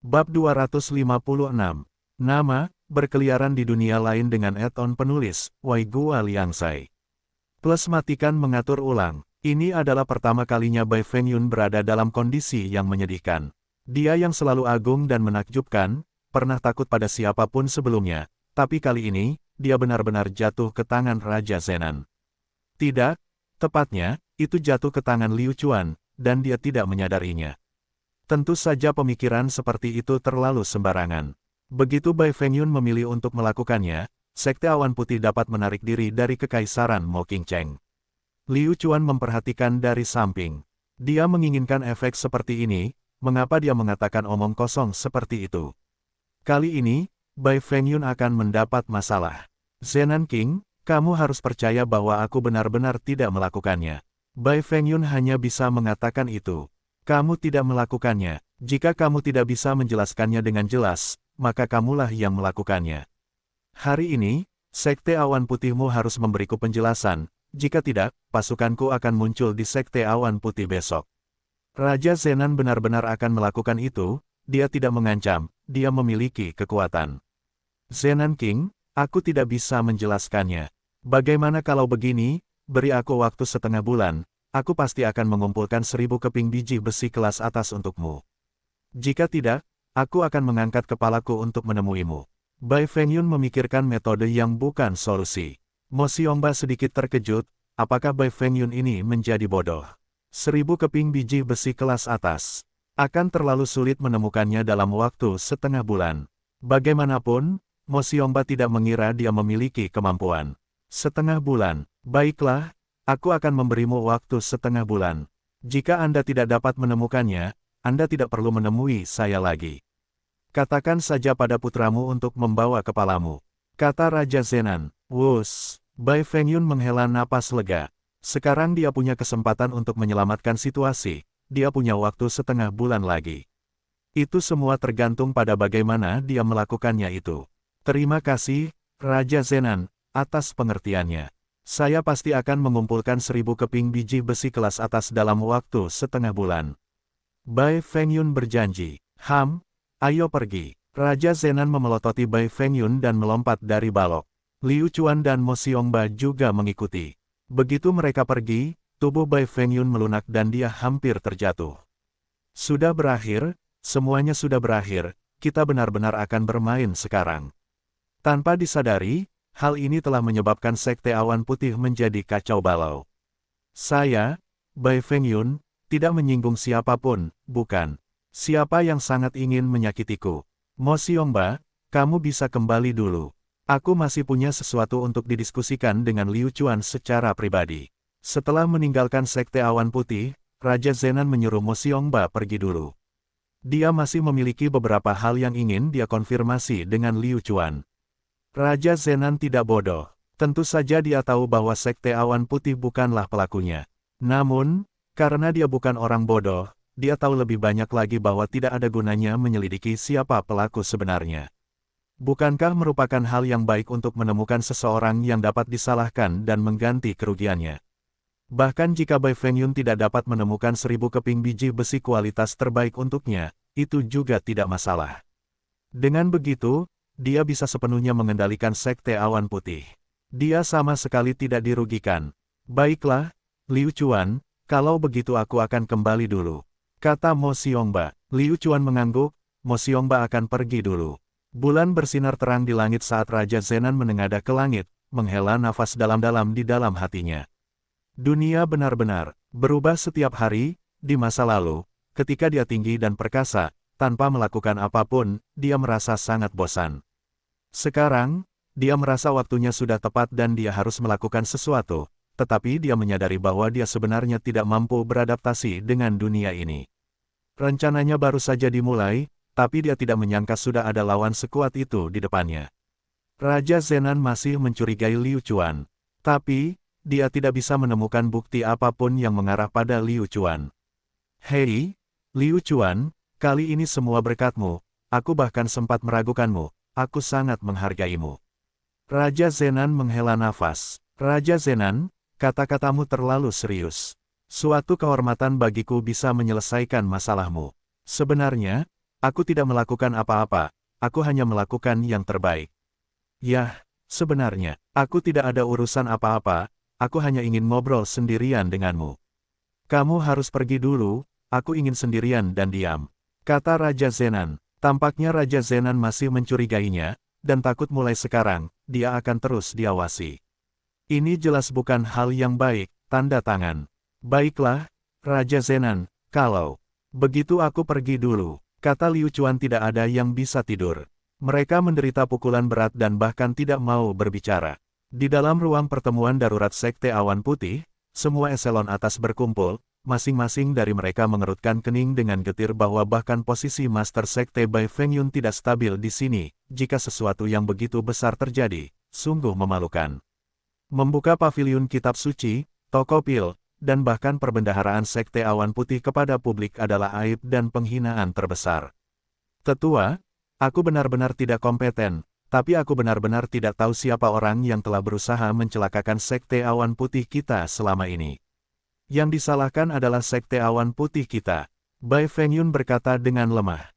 Bab 256. Nama, berkeliaran di dunia lain dengan add-on penulis, Wai Gua Liangsai. Plus matikan mengatur ulang. Ini adalah pertama kalinya Bai Fengyun berada dalam kondisi yang menyedihkan. Dia yang selalu agung dan menakjubkan, pernah takut pada siapapun sebelumnya, tapi kali ini, dia benar-benar jatuh ke tangan Raja Zenan. Tidak, tepatnya, itu jatuh ke tangan Liu Chuan, dan dia tidak menyadarinya. Tentu saja pemikiran seperti itu terlalu sembarangan. Begitu Bai Fengyun memilih untuk melakukannya, Sekte Awan Putih dapat menarik diri dari Kekaisaran Mo Qingcheng. Liu Chuan memperhatikan dari samping. Dia menginginkan efek seperti ini, mengapa dia mengatakan omong kosong seperti itu? Kali ini, Bai Fengyun akan mendapat masalah. Zenan King, kamu harus percaya bahwa aku benar-benar tidak melakukannya. Bai Fengyun hanya bisa mengatakan itu. Kamu tidak melakukannya. Jika kamu tidak bisa menjelaskannya dengan jelas, maka kamulah yang melakukannya. Hari ini, Sekte Awan Putihmu harus memberiku penjelasan, jika tidak, pasukanku akan muncul di Sekte Awan Putih besok. Raja Zenan benar-benar akan melakukan itu, dia tidak mengancam, dia memiliki kekuatan. Zenan King, aku tidak bisa menjelaskannya. Bagaimana kalau begini, beri aku waktu setengah bulan, aku pasti akan mengumpulkan 1000 keping biji besi kelas atas untukmu. Jika tidak, aku akan mengangkat kepalaku untuk menemuimu. Bai Fengyun memikirkan metode yang bukan solusi. Mo Xiongba sedikit terkejut, apakah Bai Fengyun ini menjadi bodoh? 1000 keping biji besi kelas atas. Akan terlalu sulit menemukannya dalam waktu setengah bulan. Bagaimanapun, Mo Xiongba tidak mengira dia memiliki kemampuan. Setengah bulan, baiklah, aku akan memberimu waktu setengah bulan. Jika Anda tidak dapat menemukannya, Anda tidak perlu menemui saya lagi. Katakan saja pada putramu untuk membawa kepalamu. Kata Raja Zenan. Wus, Bai Fengyun menghela napas lega. Sekarang dia punya kesempatan untuk menyelamatkan situasi, dia punya waktu setengah bulan lagi. Itu semua tergantung pada bagaimana dia melakukannya itu. Terima kasih, Raja Zenan, atas pengertiannya. Saya pasti akan mengumpulkan 1000 keping biji besi kelas atas dalam waktu setengah bulan. Bai Fengyun berjanji. Ayo pergi. Raja Zenan memelototi Bai Fengyun dan melompat dari balok. Liu Chuan dan Mo Xiongba juga mengikuti. Begitu mereka pergi, tubuh Bai Fengyun melunak dan dia hampir terjatuh. Sudah berakhir, semuanya sudah berakhir, kita benar-benar akan bermain sekarang. Tanpa disadari, hal ini telah menyebabkan Sekte Awan Putih menjadi kacau balau. Saya, Bai Fengyun, tidak menyinggung siapapun, bukan. Siapa yang sangat ingin menyakitiku? Mo Xiongba, kamu bisa kembali dulu. Aku masih punya sesuatu untuk didiskusikan dengan Liu Chuan secara pribadi. Setelah meninggalkan Sekte Awan Putih, Raja Zenan menyuruh Mo Xiongba pergi dulu. Dia masih memiliki beberapa hal yang ingin dia konfirmasi dengan Liu Chuan. Raja Zenan tidak bodoh. Tentu saja dia tahu bahwa Sekte Awan Putih bukanlah pelakunya. Namun, karena dia bukan orang bodoh, dia tahu lebih banyak lagi bahwa tidak ada gunanya menyelidiki siapa pelaku sebenarnya. Bukankah merupakan hal yang baik untuk menemukan seseorang yang dapat disalahkan dan mengganti kerugiannya? Bahkan jika Bai Fengyun tidak dapat menemukan 1000 keping biji besi kualitas terbaik untuknya, itu juga tidak masalah. Dengan begitu, dia bisa sepenuhnya mengendalikan Sekte Awan Putih. Dia sama sekali tidak dirugikan. Baiklah, Liu Chuan, kalau begitu aku akan kembali dulu. Kata Mo Xiongba. Liu Chuan mengangguk, Mo Xiongba akan pergi dulu. Bulan bersinar terang di langit saat Raja Zenan menengadah ke langit, menghela nafas dalam-dalam di dalam hatinya. Dunia benar-benar berubah setiap hari. Di masa lalu, ketika dia tinggi dan perkasa, tanpa melakukan apapun, dia merasa sangat bosan. Sekarang, dia merasa waktunya sudah tepat dan dia harus melakukan sesuatu, tetapi dia menyadari bahwa dia sebenarnya tidak mampu beradaptasi dengan dunia ini. Rencananya baru saja dimulai, tapi dia tidak menyangka sudah ada lawan sekuat itu di depannya. Raja Zenan masih mencurigai Liu Chuan, tapi dia tidak bisa menemukan bukti apapun yang mengarah pada Liu Chuan. Hei, Liu Chuan, kali ini semua berkatmu, aku bahkan sempat meragukanmu, aku sangat menghargaimu. Raja Zenan menghela nafas. Raja Zenan, kata-katamu terlalu serius. Suatu kehormatan bagiku bisa menyelesaikan masalahmu. Sebenarnya, Aku tidak melakukan apa-apa, aku hanya melakukan yang terbaik. Yah, sebenarnya, aku tidak ada urusan apa-apa, aku hanya ingin ngobrol sendirian denganmu. Kamu harus pergi dulu, aku ingin sendirian dan diam. Kata Raja Zenan. Tampaknya Raja Zenan masih mencurigainya, dan takut mulai sekarang, dia akan terus diawasi. Ini jelas bukan hal yang baik, tanda tangan. Baiklah, Raja Zenan, kalau begitu aku pergi dulu, kata Liu Chuan tidak ada yang bisa tidur. Mereka menderita pukulan berat dan bahkan tidak mau berbicara. Di dalam ruang pertemuan darurat Sekte Awan Putih, semua eselon atas berkumpul, masing-masing dari mereka mengerutkan kening dengan getir bahwa bahkan posisi Master Sekte Bai Fengyun tidak stabil di sini, jika sesuatu yang begitu besar terjadi, sungguh memalukan. Membuka paviliun kitab suci, toko pil, dan bahkan perbendaharaan Sekte Awan Putih kepada publik adalah aib dan penghinaan terbesar. Tetua, aku benar-benar tidak kompeten, tapi aku benar-benar tidak tahu siapa orang yang telah berusaha mencelakakan Sekte Awan Putih kita selama ini. Yang disalahkan adalah Sekte Awan Putih kita. Bai Fengyun berkata dengan lemah.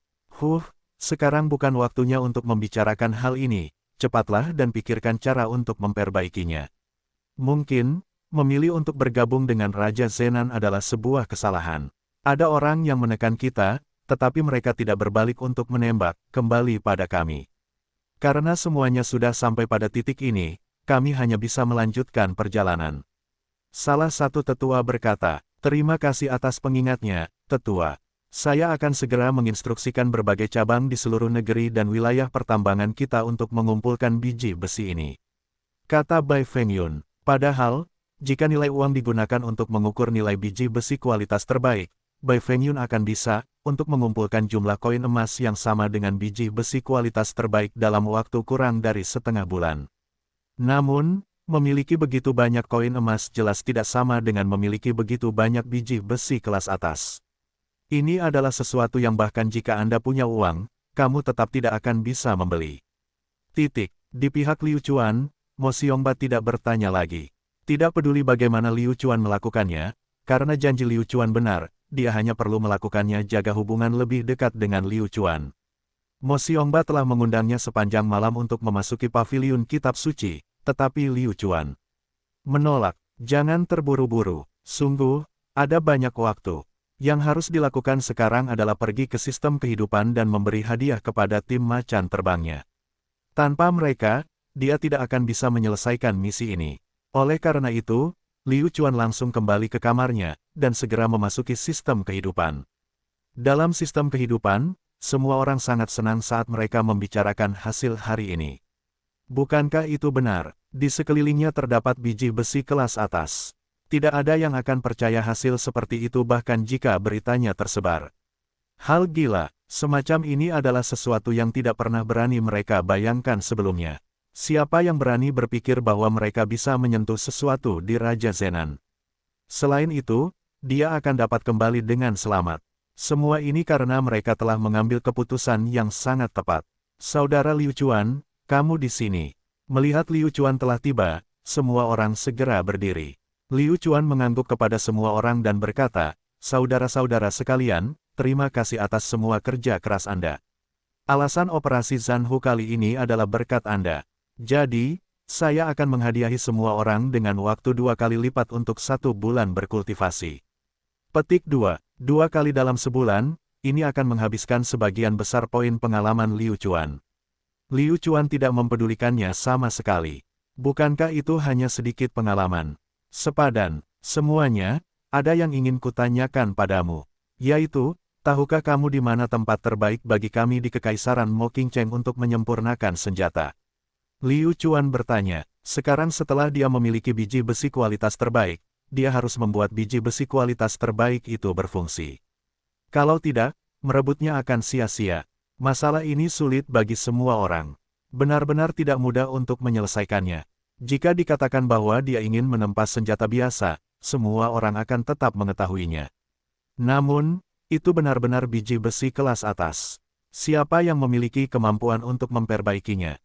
Sekarang bukan waktunya untuk membicarakan hal ini, cepatlah dan pikirkan cara untuk memperbaikinya. Mungkin, memilih untuk bergabung dengan Raja Zenan adalah sebuah kesalahan. Ada orang yang menekan kita, tetapi mereka tidak berbalik untuk menembak kembali pada kami. Karena semuanya sudah sampai pada titik ini, kami hanya bisa melanjutkan perjalanan. Salah satu tetua berkata, terima kasih atas pengingatnya, tetua. Saya akan segera menginstruksikan berbagai cabang di seluruh negeri dan wilayah pertambangan kita untuk mengumpulkan biji besi ini. Kata Bai Fengyun, padahal, jika nilai uang digunakan untuk mengukur nilai biji besi kualitas terbaik, Bai Fengyun akan bisa, untuk mengumpulkan jumlah koin emas yang sama dengan biji besi kualitas terbaik dalam waktu kurang dari setengah bulan. Namun, memiliki begitu banyak koin emas jelas tidak sama dengan memiliki begitu banyak biji besi kelas atas. Ini adalah sesuatu yang bahkan jika Anda punya uang, kamu tetap tidak akan bisa membeli. Di pihak Liu Chuan, Mo Xiongba tidak bertanya lagi. Tidak peduli bagaimana Liu Chuan melakukannya, karena janji Liu Chuan benar, dia hanya perlu melakukannya jaga hubungan lebih dekat dengan Liu Chuan. Mo Xiongba telah mengundangnya sepanjang malam untuk memasuki paviliun kitab suci. Tetapi Liu Chuan menolak, jangan terburu-buru, sungguh, ada banyak waktu. Yang harus dilakukan sekarang adalah pergi ke sistem kehidupan dan memberi hadiah kepada tim macan terbangnya. Tanpa mereka, dia tidak akan bisa menyelesaikan misi ini. Oleh karena itu, Liu Chuan langsung kembali ke kamarnya, dan segera memasuki sistem kehidupan. Dalam sistem kehidupan, semua orang sangat senang saat mereka membicarakan hasil hari ini. Bukankah itu benar? Di sekelilingnya terdapat biji besi kelas atas. Tidak ada yang akan percaya hasil seperti itu bahkan jika beritanya tersebar. Hal gila, semacam ini adalah sesuatu yang tidak pernah berani mereka bayangkan sebelumnya. Siapa yang berani berpikir bahwa mereka bisa menyentuh sesuatu di Raja Zenan? Selain itu, dia akan dapat kembali dengan selamat. Semua ini karena mereka telah mengambil keputusan yang sangat tepat. Saudara Liu Chuan, kamu di sini. Melihat Liu Chuan telah tiba, semua orang segera berdiri. Liu Chuan mengangguk kepada semua orang dan berkata, saudara-saudara sekalian, terima kasih atas semua kerja keras Anda. Alasan operasi Zanhu kali ini adalah berkat Anda. Jadi, saya akan menghadiahi semua orang dengan waktu 2 kali lipat untuk 1 bulan berkultivasi. Petik 2. 2 kali dalam sebulan, ini akan menghabiskan sebagian besar poin pengalaman Liu Chuan. Liu Chuan tidak mempedulikannya sama sekali. Bukankah itu hanya sedikit pengalaman? Sepadan, semuanya, ada yang ingin kutanyakan padamu. Yaitu, tahukah kamu di mana tempat terbaik bagi kami di Kekaisaran Mo Qingcheng untuk menyempurnakan senjata? Liu Chuan bertanya, sekarang setelah dia memiliki biji besi kualitas terbaik, dia harus membuat biji besi kualitas terbaik itu berfungsi. Kalau tidak, merebutnya akan sia-sia. Masalah ini sulit bagi semua orang. Benar-benar tidak mudah untuk menyelesaikannya. Jika dikatakan bahwa dia ingin menempas senjata biasa, semua orang akan tetap mengetahuinya. Namun, itu benar-benar biji besi kelas atas. Siapa yang memiliki kemampuan untuk memperbaikinya?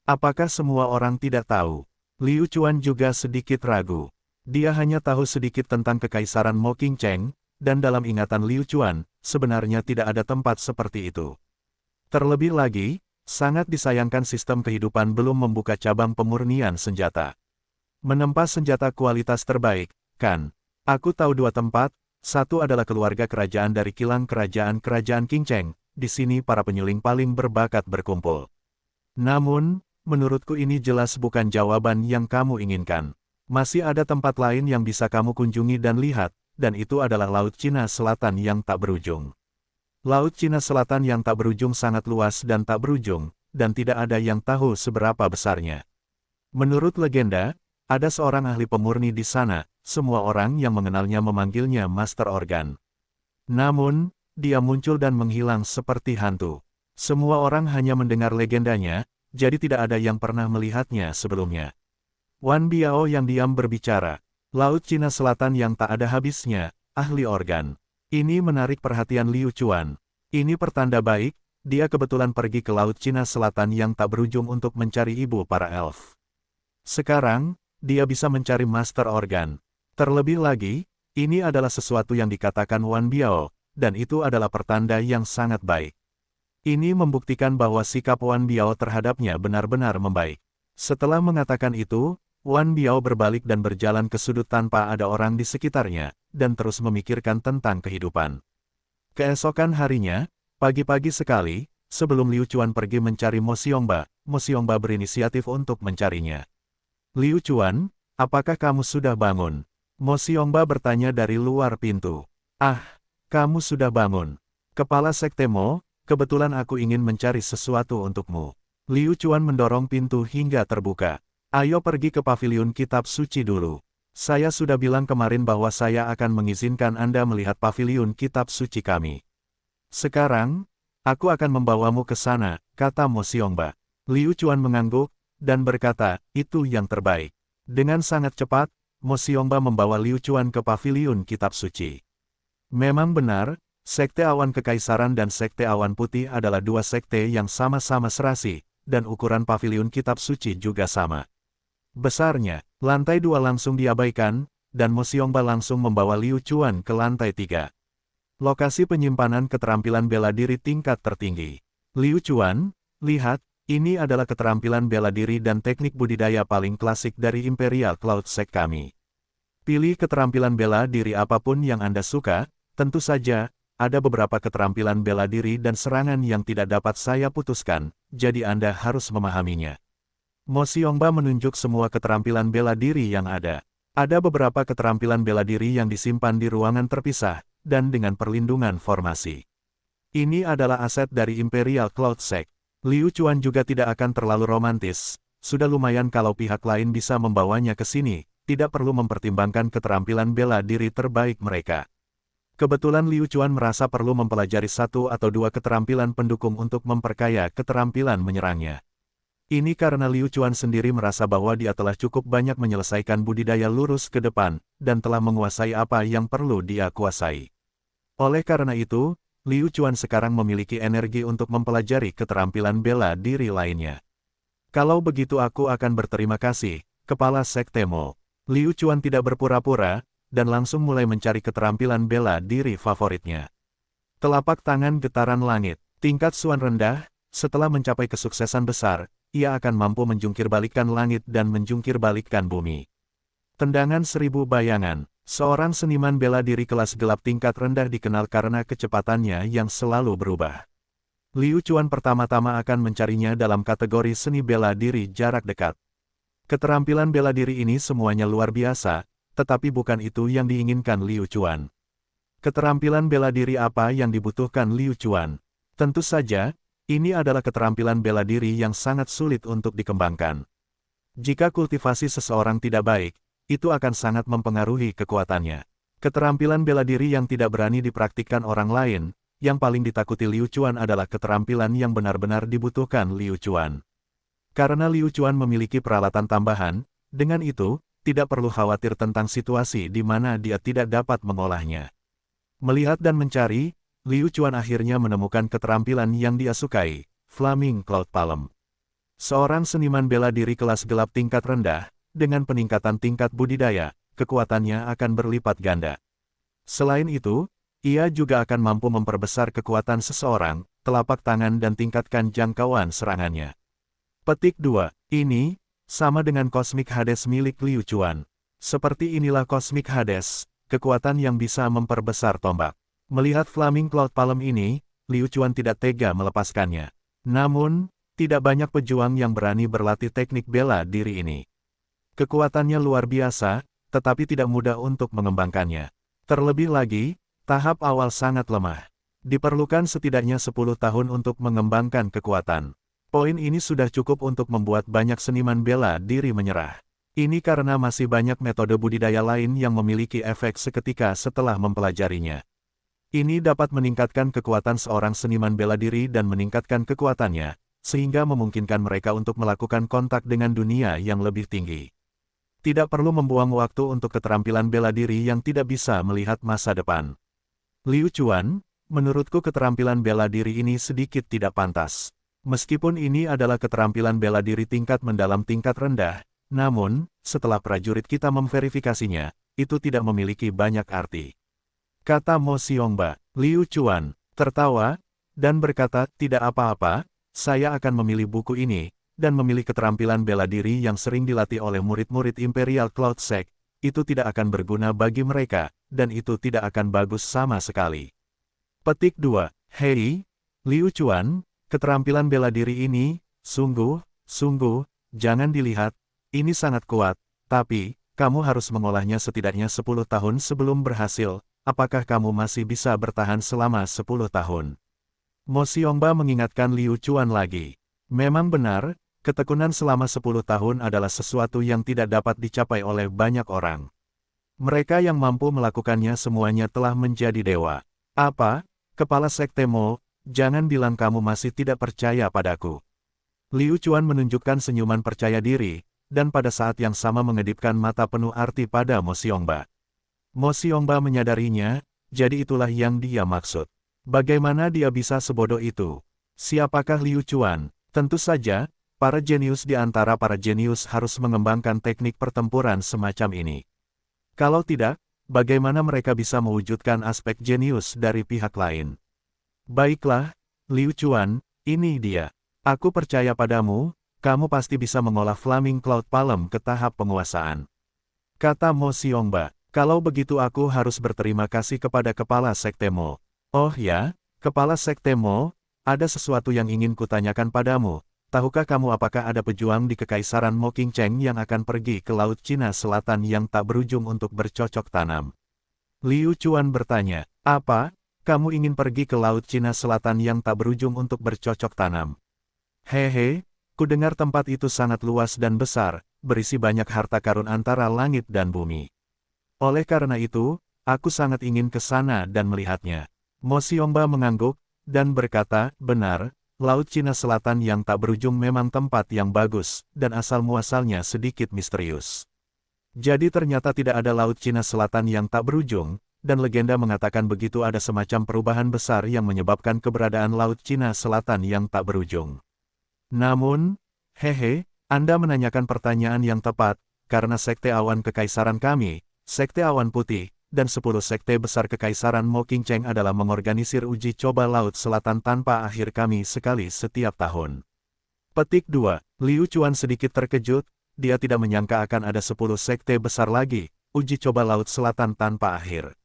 Apakah semua orang tidak tahu? Liu Chuan juga sedikit ragu. Dia hanya tahu sedikit tentang Kekaisaran Mo Qingcheng, dan dalam ingatan Liu Chuan, sebenarnya tidak ada tempat seperti itu. Terlebih lagi, sangat disayangkan sistem kehidupan belum membuka cabang pemurnian senjata. Menempa senjata kualitas terbaik, kan? Aku tahu dua tempat, satu adalah keluarga kerajaan dari kilang kerajaan Qing Cheng, di sini para penyuling paling berbakat berkumpul. Namun, menurutku ini jelas bukan jawaban yang kamu inginkan. Masih ada tempat lain yang bisa kamu kunjungi dan lihat, dan itu adalah Laut Cina Selatan yang tak berujung. Laut Cina Selatan yang tak berujung sangat luas dan tak berujung, dan tidak ada yang tahu seberapa besarnya. Menurut legenda, ada seorang ahli pemurni di sana, semua orang yang mengenalnya memanggilnya Master Organ. Namun, dia muncul dan menghilang seperti hantu. Semua orang hanya mendengar legendanya, jadi tidak ada yang pernah melihatnya sebelumnya. Wan Biao yang diam berbicara. Laut Cina Selatan yang tak ada habisnya, ahli organ. Ini menarik perhatian Liu Chuan. Ini pertanda baik, dia kebetulan pergi ke Laut Cina Selatan yang tak berujung untuk mencari ibu para elf. Sekarang, dia bisa mencari Master Organ. Terlebih lagi, ini adalah sesuatu yang dikatakan Wan Biao, dan itu adalah pertanda yang sangat baik. Ini membuktikan bahwa sikap Wan Biao terhadapnya benar-benar membaik. Setelah mengatakan itu, Wan Biao berbalik dan berjalan ke sudut tanpa ada orang di sekitarnya, dan terus memikirkan tentang kehidupan. Keesokan harinya, pagi-pagi sekali, sebelum Liu Chuan pergi mencari Mo Xiongba berinisiatif untuk mencarinya. Liu Chuan, apakah kamu sudah bangun? Mo Xiongba bertanya dari luar pintu. Ah, kamu sudah bangun. Kepala Sekte Mo, kebetulan aku ingin mencari sesuatu untukmu. Liu Chuan mendorong pintu hingga terbuka. Ayo pergi ke paviliun kitab suci dulu. Saya sudah bilang kemarin bahwa saya akan mengizinkan Anda melihat paviliun kitab suci kami. Sekarang, aku akan membawamu ke sana, kata Mo Xiongba. Liu Chuan mengangguk, dan berkata, itu yang terbaik. Dengan sangat cepat, Mo Xiongba membawa Liu Chuan ke paviliun kitab suci. Memang benar, Sekte Awan Kekaisaran dan Sekte Awan Putih adalah dua sekte yang sama-sama serasi, dan ukuran paviliun kitab suci juga sama. Besarnya, lantai 2 langsung diabaikan, dan Mo Xiongba langsung membawa Liu Chuan ke lantai 3. Lokasi penyimpanan keterampilan bela diri tingkat tertinggi. Liu Chuan, lihat, ini adalah keterampilan bela diri dan teknik budidaya paling klasik dari Imperial Cloud Sect kami. Pilih keterampilan bela diri apapun yang Anda suka, tentu saja, ada beberapa keterampilan bela diri dan serangan yang tidak dapat saya putuskan, jadi Anda harus memahaminya. Mo Xiongba menunjuk semua keterampilan bela diri yang ada. Ada beberapa keterampilan bela diri yang disimpan di ruangan terpisah, dan dengan perlindungan formasi. Ini adalah aset dari Imperial Cloud Sect. Liu Chuan juga tidak akan terlalu romantis. Sudah lumayan kalau pihak lain bisa membawanya ke sini, tidak perlu mempertimbangkan keterampilan bela diri terbaik mereka. Kebetulan Liu Chuan merasa perlu mempelajari satu atau dua keterampilan pendukung untuk memperkaya keterampilan menyerangnya. Ini karena Liu Chuan sendiri merasa bahwa dia telah cukup banyak menyelesaikan budidaya lurus ke depan, dan telah menguasai apa yang perlu dia kuasai. Oleh karena itu, Liu Chuan sekarang memiliki energi untuk mempelajari keterampilan bela diri lainnya. Kalau begitu aku akan berterima kasih, Kepala Sekte Mo. Liu Chuan tidak berpura-pura, dan langsung mulai mencari keterampilan bela diri favoritnya. Telapak tangan getaran langit, tingkat Suan rendah, setelah mencapai kesuksesan besar, ia akan mampu menjungkir balikkan langit dan menjungkir balikkan bumi. Tendangan 1000 bayangan. Seorang seniman bela diri kelas gelap tingkat rendah dikenal karena kecepatannya yang selalu berubah. Liu Chuan pertama-tama akan mencarinya dalam kategori seni bela diri jarak dekat. Keterampilan bela diri ini semuanya luar biasa, tetapi bukan itu yang diinginkan Liu Chuan. Keterampilan bela diri apa yang dibutuhkan Liu Chuan? Tentu saja, ini adalah keterampilan bela diri yang sangat sulit untuk dikembangkan. Jika kultivasi seseorang tidak baik, itu akan sangat mempengaruhi kekuatannya. Keterampilan bela diri yang tidak berani dipraktikkan orang lain, yang paling ditakuti Liu Chuan adalah keterampilan yang benar-benar dibutuhkan Liu Chuan. Karena Liu Chuan memiliki peralatan tambahan, dengan itu, tidak perlu khawatir tentang situasi di mana dia tidak dapat mengolahnya. Melihat dan mencari, Liu Chuan akhirnya menemukan keterampilan yang dia sukai, Flaming Cloud Palm. Seorang seniman bela diri kelas gelap tingkat rendah, dengan peningkatan tingkat budidaya, kekuatannya akan berlipat ganda. Selain itu, ia juga akan mampu memperbesar kekuatan seseorang, telapak tangan dan tingkatkan jangkauan serangannya. Petik 2. Ini, sama dengan Cosmic Hades milik Liu Chuan. Seperti inilah Cosmic Hades, kekuatan yang bisa memperbesar tombak. Melihat Flaming Cloud Palm ini, Liu Chuan tidak tega melepaskannya. Namun, tidak banyak pejuang yang berani berlatih teknik bela diri ini. Kekuatannya luar biasa, tetapi tidak mudah untuk mengembangkannya. Terlebih lagi, tahap awal sangat lemah. Diperlukan setidaknya 10 tahun untuk mengembangkan kekuatan. Poin ini sudah cukup untuk membuat banyak seniman bela diri menyerah. Ini karena masih banyak metode budidaya lain yang memiliki efek seketika setelah mempelajarinya. Ini dapat meningkatkan kekuatan seorang seniman bela diri dan meningkatkan kekuatannya, sehingga memungkinkan mereka untuk melakukan kontak dengan dunia yang lebih tinggi. Tidak perlu membuang waktu untuk keterampilan bela diri yang tidak bisa melihat masa depan. Liu Chuan, menurutku keterampilan bela diri ini sedikit tidak pantas. Meskipun ini adalah keterampilan bela diri tingkat mendalam tingkat rendah, namun, setelah prajurit kita memverifikasinya, itu tidak memiliki banyak arti. Kata Mo Xiongba. Liu Chuan tertawa, dan berkata, tidak apa-apa, saya akan memilih buku ini, dan memilih keterampilan bela diri yang sering dilatih oleh murid-murid Imperial Cloud Sect, itu tidak akan berguna bagi mereka, dan itu tidak akan bagus sama sekali. Petik 2. Hei, Liu Chuan, keterampilan bela diri ini, sungguh, jangan dilihat, ini sangat kuat, tapi, kamu harus mengolahnya setidaknya 10 tahun sebelum berhasil, apakah kamu masih bisa bertahan selama 10 tahun? Mo Xiongba mengingatkan Liu Chuan lagi. Memang benar, ketekunan selama 10 tahun adalah sesuatu yang tidak dapat dicapai oleh banyak orang. Mereka yang mampu melakukannya semuanya telah menjadi dewa. Apa, Kepala Sekte Mo, jangan bilang kamu masih tidak percaya padaku. Liu Chuan menunjukkan senyuman percaya diri, dan pada saat yang sama mengedipkan mata penuh arti pada Mo Xiongba. Mo Xiongba menyadarinya, jadi itulah yang dia maksud. Bagaimana dia bisa sebodoh itu? Siapakah Liu Chuan? Tentu saja, para jenius di antara para jenius harus mengembangkan teknik pertempuran semacam ini. Kalau tidak, bagaimana mereka bisa mewujudkan aspek jenius dari pihak lain? Baiklah, Liu Chuan, ini dia. Aku percaya padamu, kamu pasti bisa mengolah Flaming Cloud Palm ke tahap penguasaan. Kata Mo Xiongba, kalau begitu aku harus berterima kasih kepada Kepala Sekte Mo. Oh ya, Kepala Sekte Mo, ada sesuatu yang ingin kutanyakan padamu. Tahukah kamu apakah ada pejuang di Kekaisaran Mo Qingcheng yang akan pergi ke Laut Cina Selatan yang tak berujung untuk bercocok tanam? Liu Chuan bertanya, apa? Kamu ingin pergi ke Laut Cina Selatan yang tak berujung untuk bercocok tanam? Hehe, ku dengar tempat itu sangat luas dan besar, berisi banyak harta karun antara langit dan bumi. Oleh karena itu, aku sangat ingin ke sana dan melihatnya. Mo Xiongba mengangguk, dan berkata, benar, Laut Cina Selatan yang tak berujung memang tempat yang bagus, dan asal-muasalnya sedikit misterius. Jadi ternyata tidak ada Laut Cina Selatan yang tak berujung, dan legenda mengatakan begitu ada semacam perubahan besar yang menyebabkan keberadaan Laut Cina Selatan yang tak berujung. Namun, hehe, Anda menanyakan pertanyaan yang tepat, karena Sekte Awan Kekaisaran kami, Sekte Awan Putih, dan 10 sekte besar Kekaisaran Mo Qingcheng adalah mengorganisir uji coba Laut Selatan tanpa akhir kami sekali setiap tahun. Petik 2. Liu Chuan sedikit terkejut, dia tidak menyangka akan ada 10 sekte besar lagi, uji coba Laut Selatan tanpa akhir.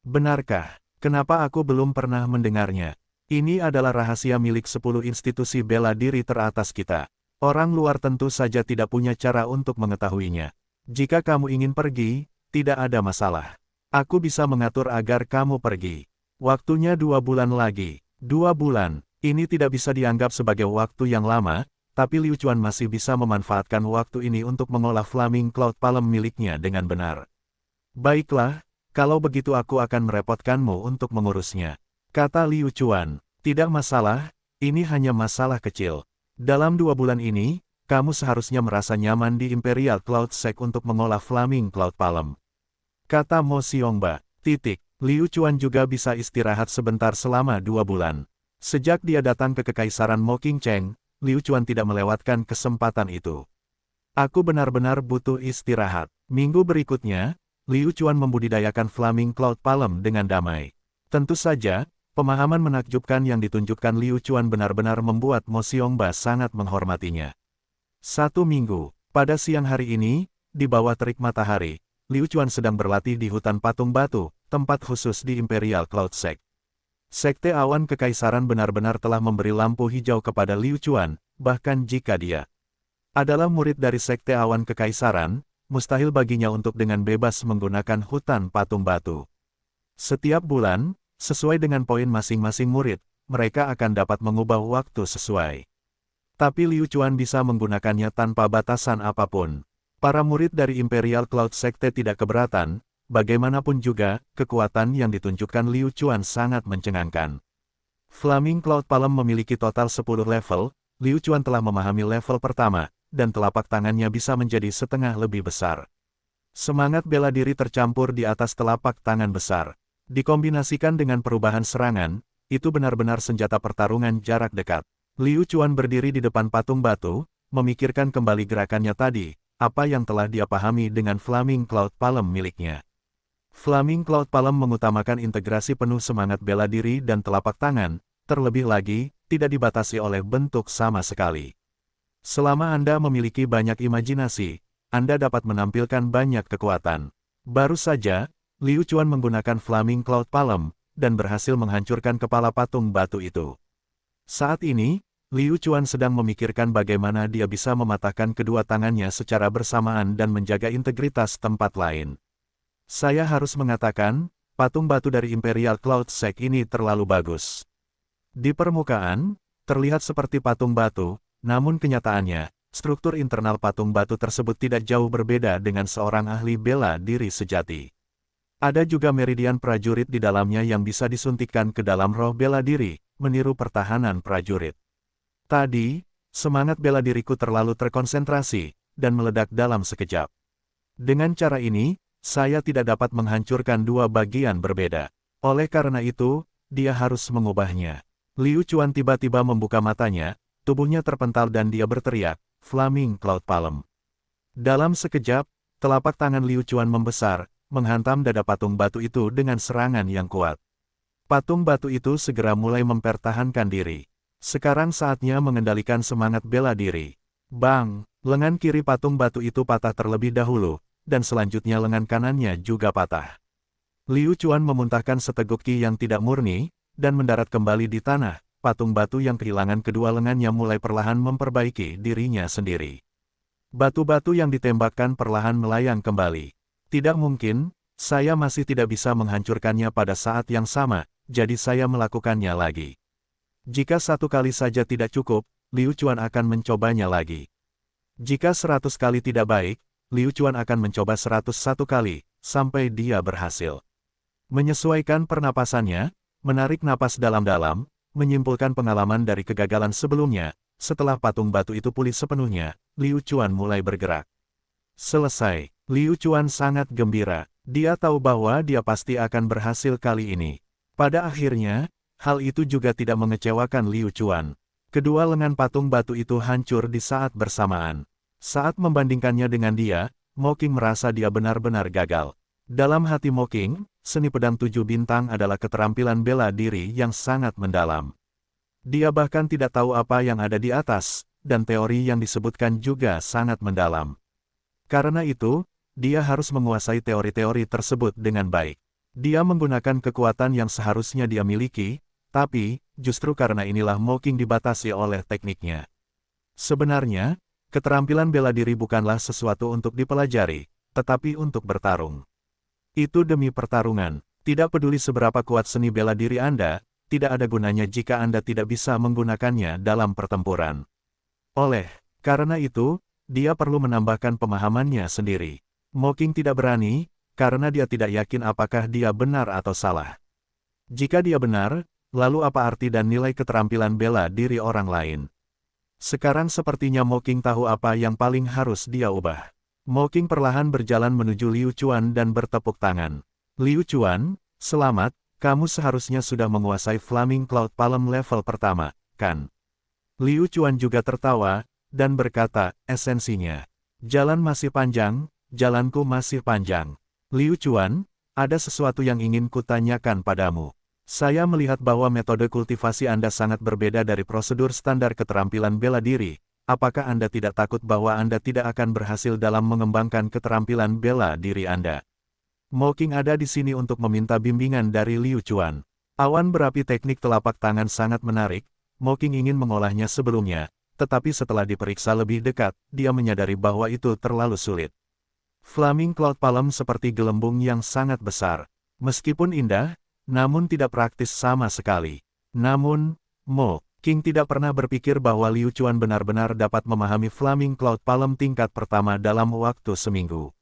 Benarkah? Kenapa aku belum pernah mendengarnya? Ini adalah rahasia milik 10 institusi bela diri teratas kita. Orang luar tentu saja tidak punya cara untuk mengetahuinya. Jika kamu ingin pergi, tidak ada masalah. Aku bisa mengatur agar kamu pergi. Waktunya 2 bulan lagi. 2 bulan, ini tidak bisa dianggap sebagai waktu yang lama, tapi Liu Chuan masih bisa memanfaatkan waktu ini untuk mengolah Flaming Cloud Palm miliknya dengan benar. Baiklah, kalau begitu aku akan merepotkanmu untuk mengurusnya. Kata Liu Chuan, tidak masalah, ini hanya masalah kecil. Dalam 2 bulan ini, kamu seharusnya merasa nyaman di Imperial Cloud Sect untuk mengolah Flaming Cloud Palm. Kata Mo Xiongba, Liu Chuan juga bisa istirahat sebentar selama 2 bulan. Sejak dia datang ke Kekaisaran Mo Qingcheng, Liu Chuan tidak melewatkan kesempatan itu. Aku benar-benar butuh istirahat. Minggu berikutnya, Liu Chuan membudidayakan Flaming Cloud Palm dengan damai. Tentu saja, pemahaman menakjubkan yang ditunjukkan Liu Chuan benar-benar membuat Mo Xiongba sangat menghormatinya. 1 minggu, pada siang hari ini, di bawah terik matahari, Liu Chuan sedang berlatih di hutan patung batu, tempat khusus di Imperial Cloud Sect. Sekte Awan Kekaisaran benar-benar telah memberi lampu hijau kepada Liu Chuan, bahkan jika dia adalah murid dari Sekte Awan Kekaisaran, mustahil baginya untuk dengan bebas menggunakan hutan patung batu. Setiap bulan, sesuai dengan poin masing-masing murid, mereka akan dapat mengubah waktu sesuai. Tapi Liu Chuan bisa menggunakannya tanpa batasan apapun. Para murid dari Imperial Cloud Sekte tidak keberatan, bagaimanapun juga, kekuatan yang ditunjukkan Liu Chuan sangat mencengangkan. Flaming Cloud Palm memiliki total 10 level, Liu Chuan telah memahami level pertama, dan telapak tangannya bisa menjadi setengah lebih besar. Semangat bela diri tercampur di atas telapak tangan besar. Dikombinasikan dengan perubahan serangan, itu benar-benar senjata pertarungan jarak dekat. Liu Chuan berdiri di depan patung batu, memikirkan kembali gerakannya tadi, apa yang telah dia pahami dengan Flaming Cloud Palm miliknya. Flaming Cloud Palm mengutamakan integrasi penuh semangat bela diri dan telapak tangan, terlebih lagi, tidak dibatasi oleh bentuk sama sekali. Selama Anda memiliki banyak imajinasi, Anda dapat menampilkan banyak kekuatan. Baru saja, Liu Chuan menggunakan Flaming Cloud Palm, dan berhasil menghancurkan kepala patung batu itu. Saat ini, Liu Chuan sedang memikirkan bagaimana dia bisa mematahkan kedua tangannya secara bersamaan dan menjaga integritas tempat lain. Saya harus mengatakan, patung batu dari Imperial Cloud Sect ini terlalu bagus. Di permukaan, terlihat seperti patung batu, namun kenyataannya, struktur internal patung batu tersebut tidak jauh berbeda dengan seorang ahli bela diri sejati. Ada juga meridian prajurit di dalamnya yang bisa disuntikkan ke dalam roh bela diri, meniru pertahanan prajurit. Tadi, semangat bela diriku terlalu terkonsentrasi, dan meledak dalam sekejap. Dengan cara ini, saya tidak dapat menghancurkan dua bagian berbeda. Oleh karena itu, dia harus mengubahnya. Liu Chuan tiba-tiba membuka matanya, tubuhnya terpental dan dia berteriak, Flaming Cloud Palm. Dalam sekejap, telapak tangan Liu Chuan membesar, menghantam dada patung batu itu dengan serangan yang kuat. Patung batu itu segera mulai mempertahankan diri. Sekarang saatnya mengendalikan semangat bela diri. Bang! Lengan kiri patung batu itu patah terlebih dahulu, dan selanjutnya lengan kanannya juga patah. Liu Chuan memuntahkan seteguk ki yang tidak murni, dan mendarat kembali di tanah. Patung batu yang kehilangan kedua lengannya mulai perlahan memperbaiki dirinya sendiri. Batu-batu yang ditembakkan perlahan melayang kembali. Tidak mungkin, saya masih tidak bisa menghancurkannya pada saat yang sama, jadi saya melakukannya lagi. Jika 1 kali saja tidak cukup, Liu Chuan akan mencobanya lagi. Jika 100 kali tidak baik, Liu Chuan akan mencoba 101 kali, sampai dia berhasil. Menyesuaikan pernapasannya, menarik napas dalam-dalam, menyimpulkan pengalaman dari kegagalan sebelumnya, setelah patung batu itu pulih sepenuhnya, Liu Chuan mulai bergerak. Selesai, Liu Chuan sangat gembira, dia tahu bahwa dia pasti akan berhasil kali ini. Pada akhirnya, hal itu juga tidak mengecewakan Liu Chuan. Kedua lengan patung batu itu hancur di saat bersamaan. Saat membandingkannya dengan dia, Mo Qing merasa dia benar-benar gagal. Dalam hati Mo Qing, seni pedang 7 bintang adalah keterampilan bela diri yang sangat mendalam. Dia bahkan tidak tahu apa yang ada di atas, dan teori yang disebutkan juga sangat mendalam. Karena itu, dia harus menguasai teori-teori tersebut dengan baik. Dia menggunakan kekuatan yang seharusnya dia miliki, tapi, justru karena inilah Mo Qing dibatasi oleh tekniknya. Sebenarnya, keterampilan bela diri bukanlah sesuatu untuk dipelajari, tetapi untuk bertarung. Itu demi pertarungan. Tidak peduli seberapa kuat seni bela diri Anda, tidak ada gunanya jika Anda tidak bisa menggunakannya dalam pertempuran. Oleh karena itu, dia perlu menambahkan pemahamannya sendiri. Mo Qing tidak berani, karena dia tidak yakin apakah dia benar atau salah. Jika dia benar, lalu apa arti dan nilai keterampilan bela diri orang lain? Sekarang sepertinya Mo Qing tahu apa yang paling harus dia ubah. Mo Qing perlahan berjalan menuju Liu Chuan dan bertepuk tangan. Liu Chuan, selamat, kamu seharusnya sudah menguasai Flaming Cloud Palm level pertama, kan? Liu Chuan juga tertawa, dan berkata, esensinya. Jalan masih panjang, jalanku masih panjang. Liu Chuan, ada sesuatu yang ingin kutanyakan padamu. Saya melihat bahwa metode kultivasi Anda sangat berbeda dari prosedur standar keterampilan bela diri. Apakah Anda tidak takut bahwa Anda tidak akan berhasil dalam mengembangkan keterampilan bela diri Anda? Mo Qing ada di sini untuk meminta bimbingan dari Liu Chuan. Awan berapi teknik telapak tangan sangat menarik. Mo Qing ingin mengolahnya sebelumnya, tetapi setelah diperiksa lebih dekat, dia menyadari bahwa itu terlalu sulit. Flaming Cloud Palm seperti gelembung yang sangat besar. Meskipun indah, namun tidak praktis sama sekali. Namun, Mo Qing tidak pernah berpikir bahwa Liu Chuan benar-benar dapat memahami Flaming Cloud Palm tingkat pertama dalam waktu seminggu.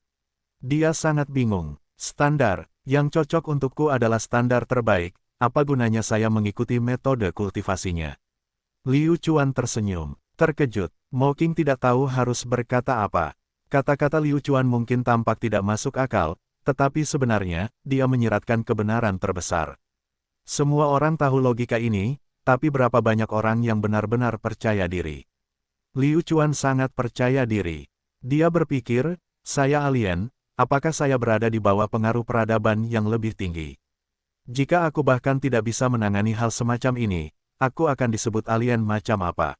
Dia sangat bingung. Standar yang cocok untukku adalah standar terbaik. Apa gunanya saya mengikuti metode kultivasinya? Liu Chuan tersenyum. Terkejut, Mo Qing tidak tahu harus berkata apa. Kata-kata Liu Chuan mungkin tampak tidak masuk akal, tetapi sebenarnya, dia menyiratkan kebenaran terbesar. Semua orang tahu logika ini, tapi berapa banyak orang yang benar-benar percaya diri? Liu Chuan sangat percaya diri. Dia berpikir, saya alien, apakah saya berada di bawah pengaruh peradaban yang lebih tinggi? Jika aku bahkan tidak bisa menangani hal semacam ini, aku akan disebut alien macam apa?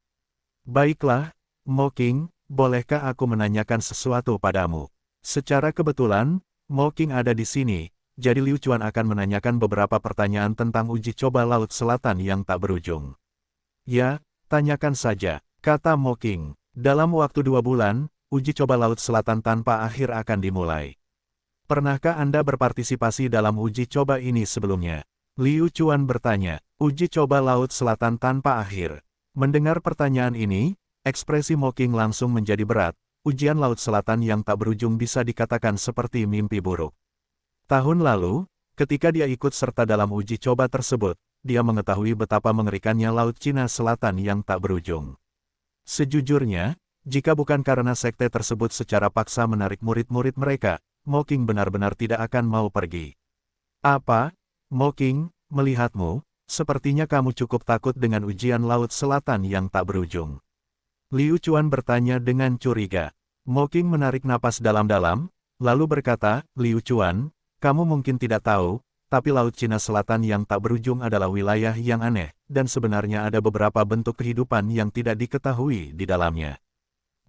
Baiklah, Mo Qing, bolehkah aku menanyakan sesuatu padamu? Secara kebetulan, Mo Qing ada di sini, jadi Liu Chuan akan menanyakan beberapa pertanyaan tentang uji coba Laut Selatan yang tak berujung. Ya, tanyakan saja, kata Mo Qing. Dalam waktu 2 bulan, uji coba Laut Selatan tanpa akhir akan dimulai. Pernahkah Anda berpartisipasi dalam uji coba ini sebelumnya? Liu Chuan bertanya, uji coba Laut Selatan tanpa akhir. Mendengar pertanyaan ini, ekspresi Mo Qing langsung menjadi berat. Ujian Laut Selatan yang tak berujung bisa dikatakan seperti mimpi buruk. Tahun lalu, ketika dia ikut serta dalam uji coba tersebut, dia mengetahui betapa mengerikannya Laut Cina Selatan yang tak berujung. Sejujurnya, jika bukan karena sekte tersebut secara paksa menarik murid-murid mereka, Mo Qing benar-benar tidak akan mau pergi. Apa? Mo Qing, melihatmu, sepertinya kamu cukup takut dengan ujian Laut Selatan yang tak berujung. Liu Chuan bertanya dengan curiga. Mo Qing menarik napas dalam-dalam, lalu berkata, Liu Chuan, kamu mungkin tidak tahu, tapi Laut Cina Selatan yang tak berujung adalah wilayah yang aneh, dan sebenarnya ada beberapa bentuk kehidupan yang tidak diketahui di dalamnya.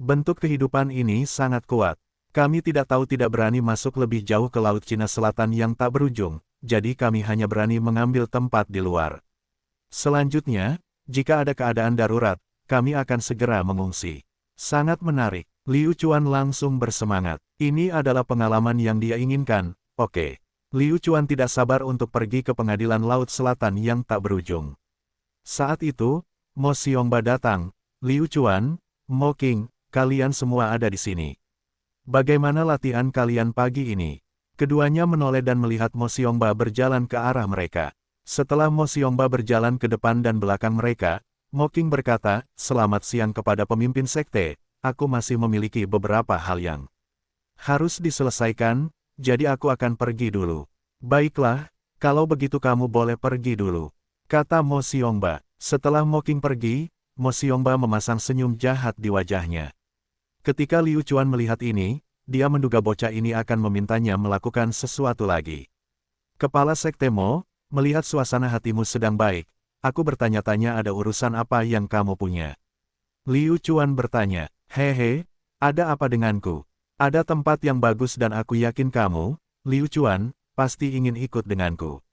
Bentuk kehidupan ini sangat kuat. Kami tidak berani masuk lebih jauh ke Laut Cina Selatan yang tak berujung, jadi kami hanya berani mengambil tempat di luar. Selanjutnya, jika ada keadaan darurat, kami akan segera mengungsi. Sangat menarik, Liu Chuan langsung bersemangat. Ini adalah pengalaman yang dia inginkan. Oke. Liu Chuan tidak sabar untuk pergi ke pengadilan Laut Selatan yang tak berujung. Saat itu, Mo Xiongba datang. Liu Chuan, Mo Qing, kalian semua ada di sini. Bagaimana latihan kalian pagi ini? Keduanya menoleh dan melihat Mo Xiongba berjalan ke arah mereka. Setelah Mo Xiongba berjalan ke depan dan belakang mereka, Mo Qing berkata, selamat siang kepada pemimpin sekte, aku masih memiliki beberapa hal yang harus diselesaikan, jadi aku akan pergi dulu. Baiklah, kalau begitu kamu boleh pergi dulu, kata Mo Xiongba. Setelah Mo Qing pergi, Mo Xiongba memasang senyum jahat di wajahnya. Ketika Liu Chuan melihat ini, dia menduga bocah ini akan memintanya melakukan sesuatu lagi. Kepala Sekte Mo, melihat suasana hatimu sedang baik, aku bertanya-tanya ada urusan apa yang kamu punya. Liu Chuan bertanya, hehe, ada apa denganku? Ada tempat yang bagus dan aku yakin kamu, Liu Chuan, pasti ingin ikut denganku.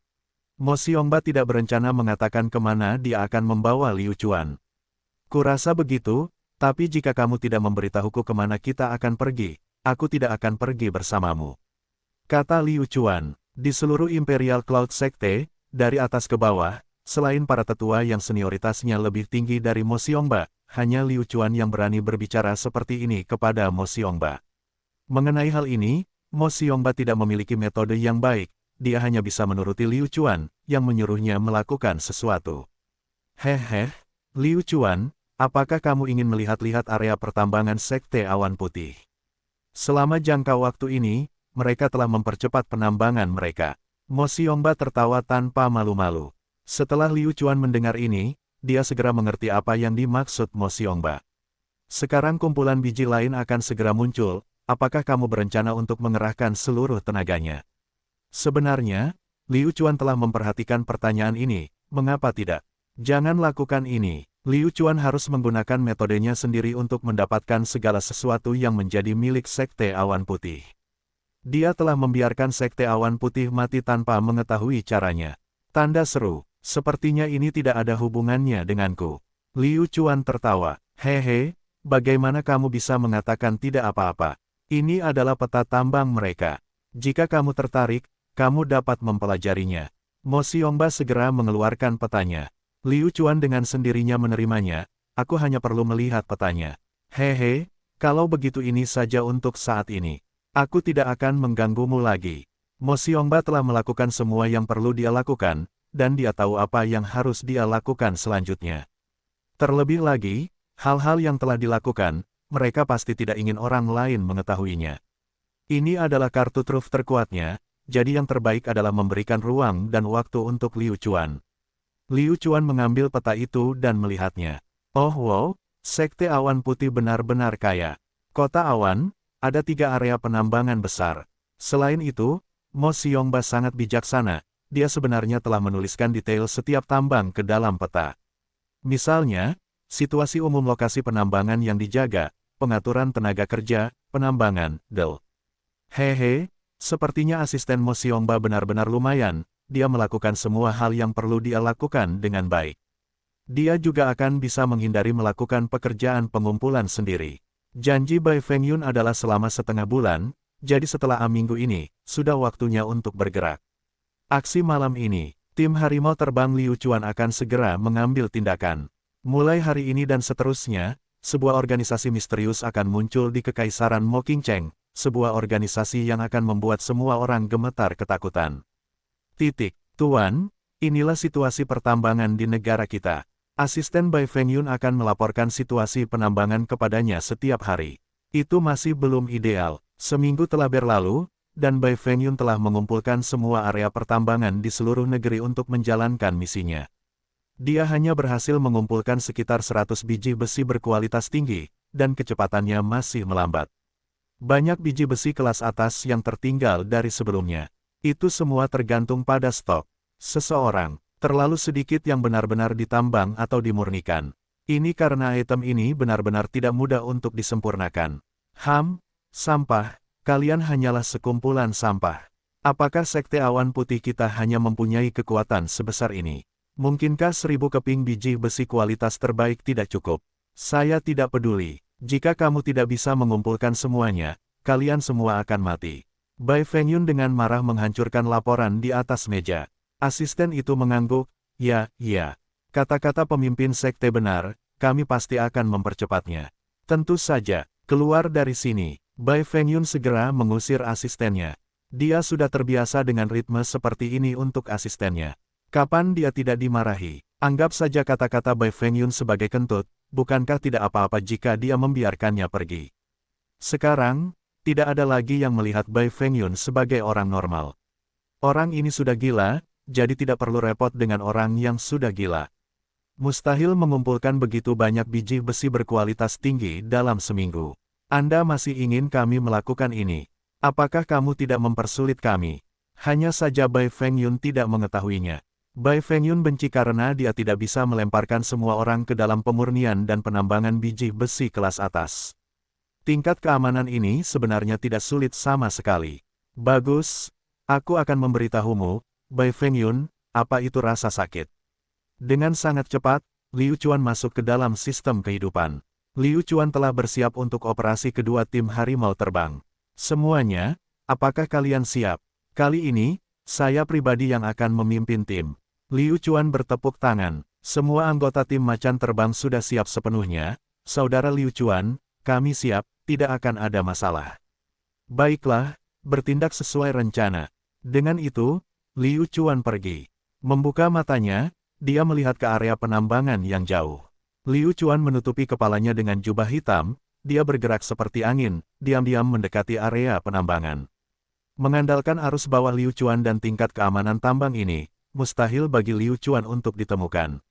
Mo Xiongba tidak berencana mengatakan kemana dia akan membawa Liu Chuan. Kurasa begitu, tapi jika kamu tidak memberitahuku kemana kita akan pergi, aku tidak akan pergi bersamamu. Kata Liu Chuan, di seluruh Imperial Cloud Sekte, dari atas ke bawah, selain para tetua yang senioritasnya lebih tinggi dari Mo Xiongba, hanya Liu Chuan yang berani berbicara seperti ini kepada Mo Xiongba. Mengenai hal ini, Mo Xiongba tidak memiliki metode yang baik, dia hanya bisa menuruti Liu Chuan, yang menyuruhnya melakukan sesuatu. Hehe, Liu Chuan, apakah kamu ingin melihat-lihat area pertambangan Sekte Awan Putih? Selama jangka waktu ini, mereka telah mempercepat penambangan mereka. Mo Xiongba tertawa tanpa malu-malu. Setelah Liu Chuan mendengar ini, dia segera mengerti apa yang dimaksud Mo Xiongba. Sekarang kumpulan biji lain akan segera muncul, apakah kamu berencana untuk mengerahkan seluruh tenaganya? Sebenarnya, Liu Chuan telah memperhatikan pertanyaan ini, mengapa tidak? Jangan lakukan ini. Liu Chuan harus menggunakan metodenya sendiri untuk mendapatkan segala sesuatu yang menjadi milik Sekte Awan Putih. Dia telah membiarkan Sekte Awan Putih mati tanpa mengetahui caranya. Tanda seru, sepertinya ini tidak ada hubungannya denganku. Liu Chuan tertawa, hehe, bagaimana kamu bisa mengatakan tidak apa-apa? Ini adalah peta tambang mereka. Jika kamu tertarik, kamu dapat mempelajarinya. Mo Xiongba segera mengeluarkan petanya. Liu Chuan dengan sendirinya menerimanya, aku hanya perlu melihat petanya. Hehe, kalau begitu ini saja untuk saat ini. Aku tidak akan mengganggumu lagi. Mo Xiongba telah melakukan semua yang perlu dia lakukan, dan dia tahu apa yang harus dia lakukan selanjutnya. Terlebih lagi, hal-hal yang telah dilakukan, mereka pasti tidak ingin orang lain mengetahuinya. Ini adalah kartu truf terkuatnya, jadi yang terbaik adalah memberikan ruang dan waktu untuk Liu Chuan. Liu Chuan mengambil peta itu dan melihatnya. Oh wow, Sekte Awan Putih benar-benar kaya. Kota Awan, ada 3 area penambangan besar. Selain itu, Mo Xiongba sangat bijaksana, dia sebenarnya telah menuliskan detail setiap tambang ke dalam peta. Misalnya, situasi umum lokasi penambangan yang dijaga, pengaturan tenaga kerja, penambangan, del. Hehe, sepertinya asisten Mo Xiongba benar-benar lumayan, dia melakukan semua hal yang perlu dia lakukan dengan baik. Dia juga akan bisa menghindari melakukan pekerjaan pengumpulan sendiri. Janji Bai Fengyun adalah selama setengah bulan, jadi setelah minggu ini, sudah waktunya untuk bergerak. Aksi malam ini, tim Harimau Terbang Liu Chuan akan segera mengambil tindakan. Mulai hari ini dan seterusnya, sebuah organisasi misterius akan muncul di Kekaisaran Mo Qingcheng, sebuah organisasi yang akan membuat semua orang gemetar ketakutan. Tuan, inilah situasi pertambangan di negara kita. Asisten Bai Fengyun akan melaporkan situasi penambangan kepadanya setiap hari. Itu masih belum ideal. Seminggu telah berlalu, dan Bai Fengyun telah mengumpulkan semua area pertambangan di seluruh negeri untuk menjalankan misinya. Dia hanya berhasil mengumpulkan sekitar 100 biji besi berkualitas tinggi, dan kecepatannya masih melambat. Banyak biji besi kelas atas yang tertinggal dari sebelumnya. Itu semua tergantung pada stok. Seseorang, terlalu sedikit yang benar-benar ditambang atau dimurnikan. Ini karena item ini benar-benar tidak mudah untuk disempurnakan. Sampah, kalian hanyalah sekumpulan sampah. Apakah Sekte Awan Putih kita hanya mempunyai kekuatan sebesar ini? Mungkinkah 1000 keping biji besi kualitas terbaik tidak cukup? Saya tidak peduli. Jika kamu tidak bisa mengumpulkan semuanya, kalian semua akan mati. Bai Fengyun dengan marah menghancurkan laporan di atas meja. Asisten itu mengangguk, ya, kata-kata pemimpin sekte benar, kami pasti akan mempercepatnya. Tentu saja, keluar dari sini. Bai Fengyun segera mengusir asistennya. Dia sudah terbiasa dengan ritme seperti ini untuk asistennya. Kapan dia tidak dimarahi? Anggap saja kata-kata Bai Fengyun sebagai kentut, bukankah tidak apa-apa jika dia membiarkannya pergi? Sekarang, tidak ada lagi yang melihat Bai Fengyun sebagai orang normal. Orang ini sudah gila, jadi tidak perlu repot dengan orang yang sudah gila. Mustahil mengumpulkan begitu banyak biji besi berkualitas tinggi dalam seminggu. Anda masih ingin kami melakukan ini? Apakah kamu tidak mempersulit kami? Hanya saja Bai Fengyun tidak mengetahuinya. Bai Fengyun benci karena dia tidak bisa melemparkan semua orang ke dalam pemurnian dan penambangan biji besi kelas atas. Tingkat keamanan ini sebenarnya tidak sulit sama sekali. Bagus, aku akan memberitahumu, Bai Fengyun, apa itu rasa sakit. Dengan sangat cepat, Liu Chuan masuk ke dalam sistem kehidupan. Liu Chuan telah bersiap untuk operasi kedua tim Harimau Terbang. Semuanya, apakah kalian siap? Kali ini, saya pribadi yang akan memimpin tim. Liu Chuan bertepuk tangan. Semua anggota tim Macan Terbang sudah siap sepenuhnya. Saudara Liu Chuan, kami siap, tidak akan ada masalah. Baiklah, bertindak sesuai rencana. Dengan itu, Liu Chuan pergi. Membuka matanya, dia melihat ke area penambangan yang jauh. Liu Chuan menutupi kepalanya dengan jubah hitam, dia bergerak seperti angin, diam-diam mendekati area penambangan. Mengandalkan arus bawah Liu Chuan dan tingkat keamanan tambang ini, mustahil bagi Liu Chuan untuk ditemukan.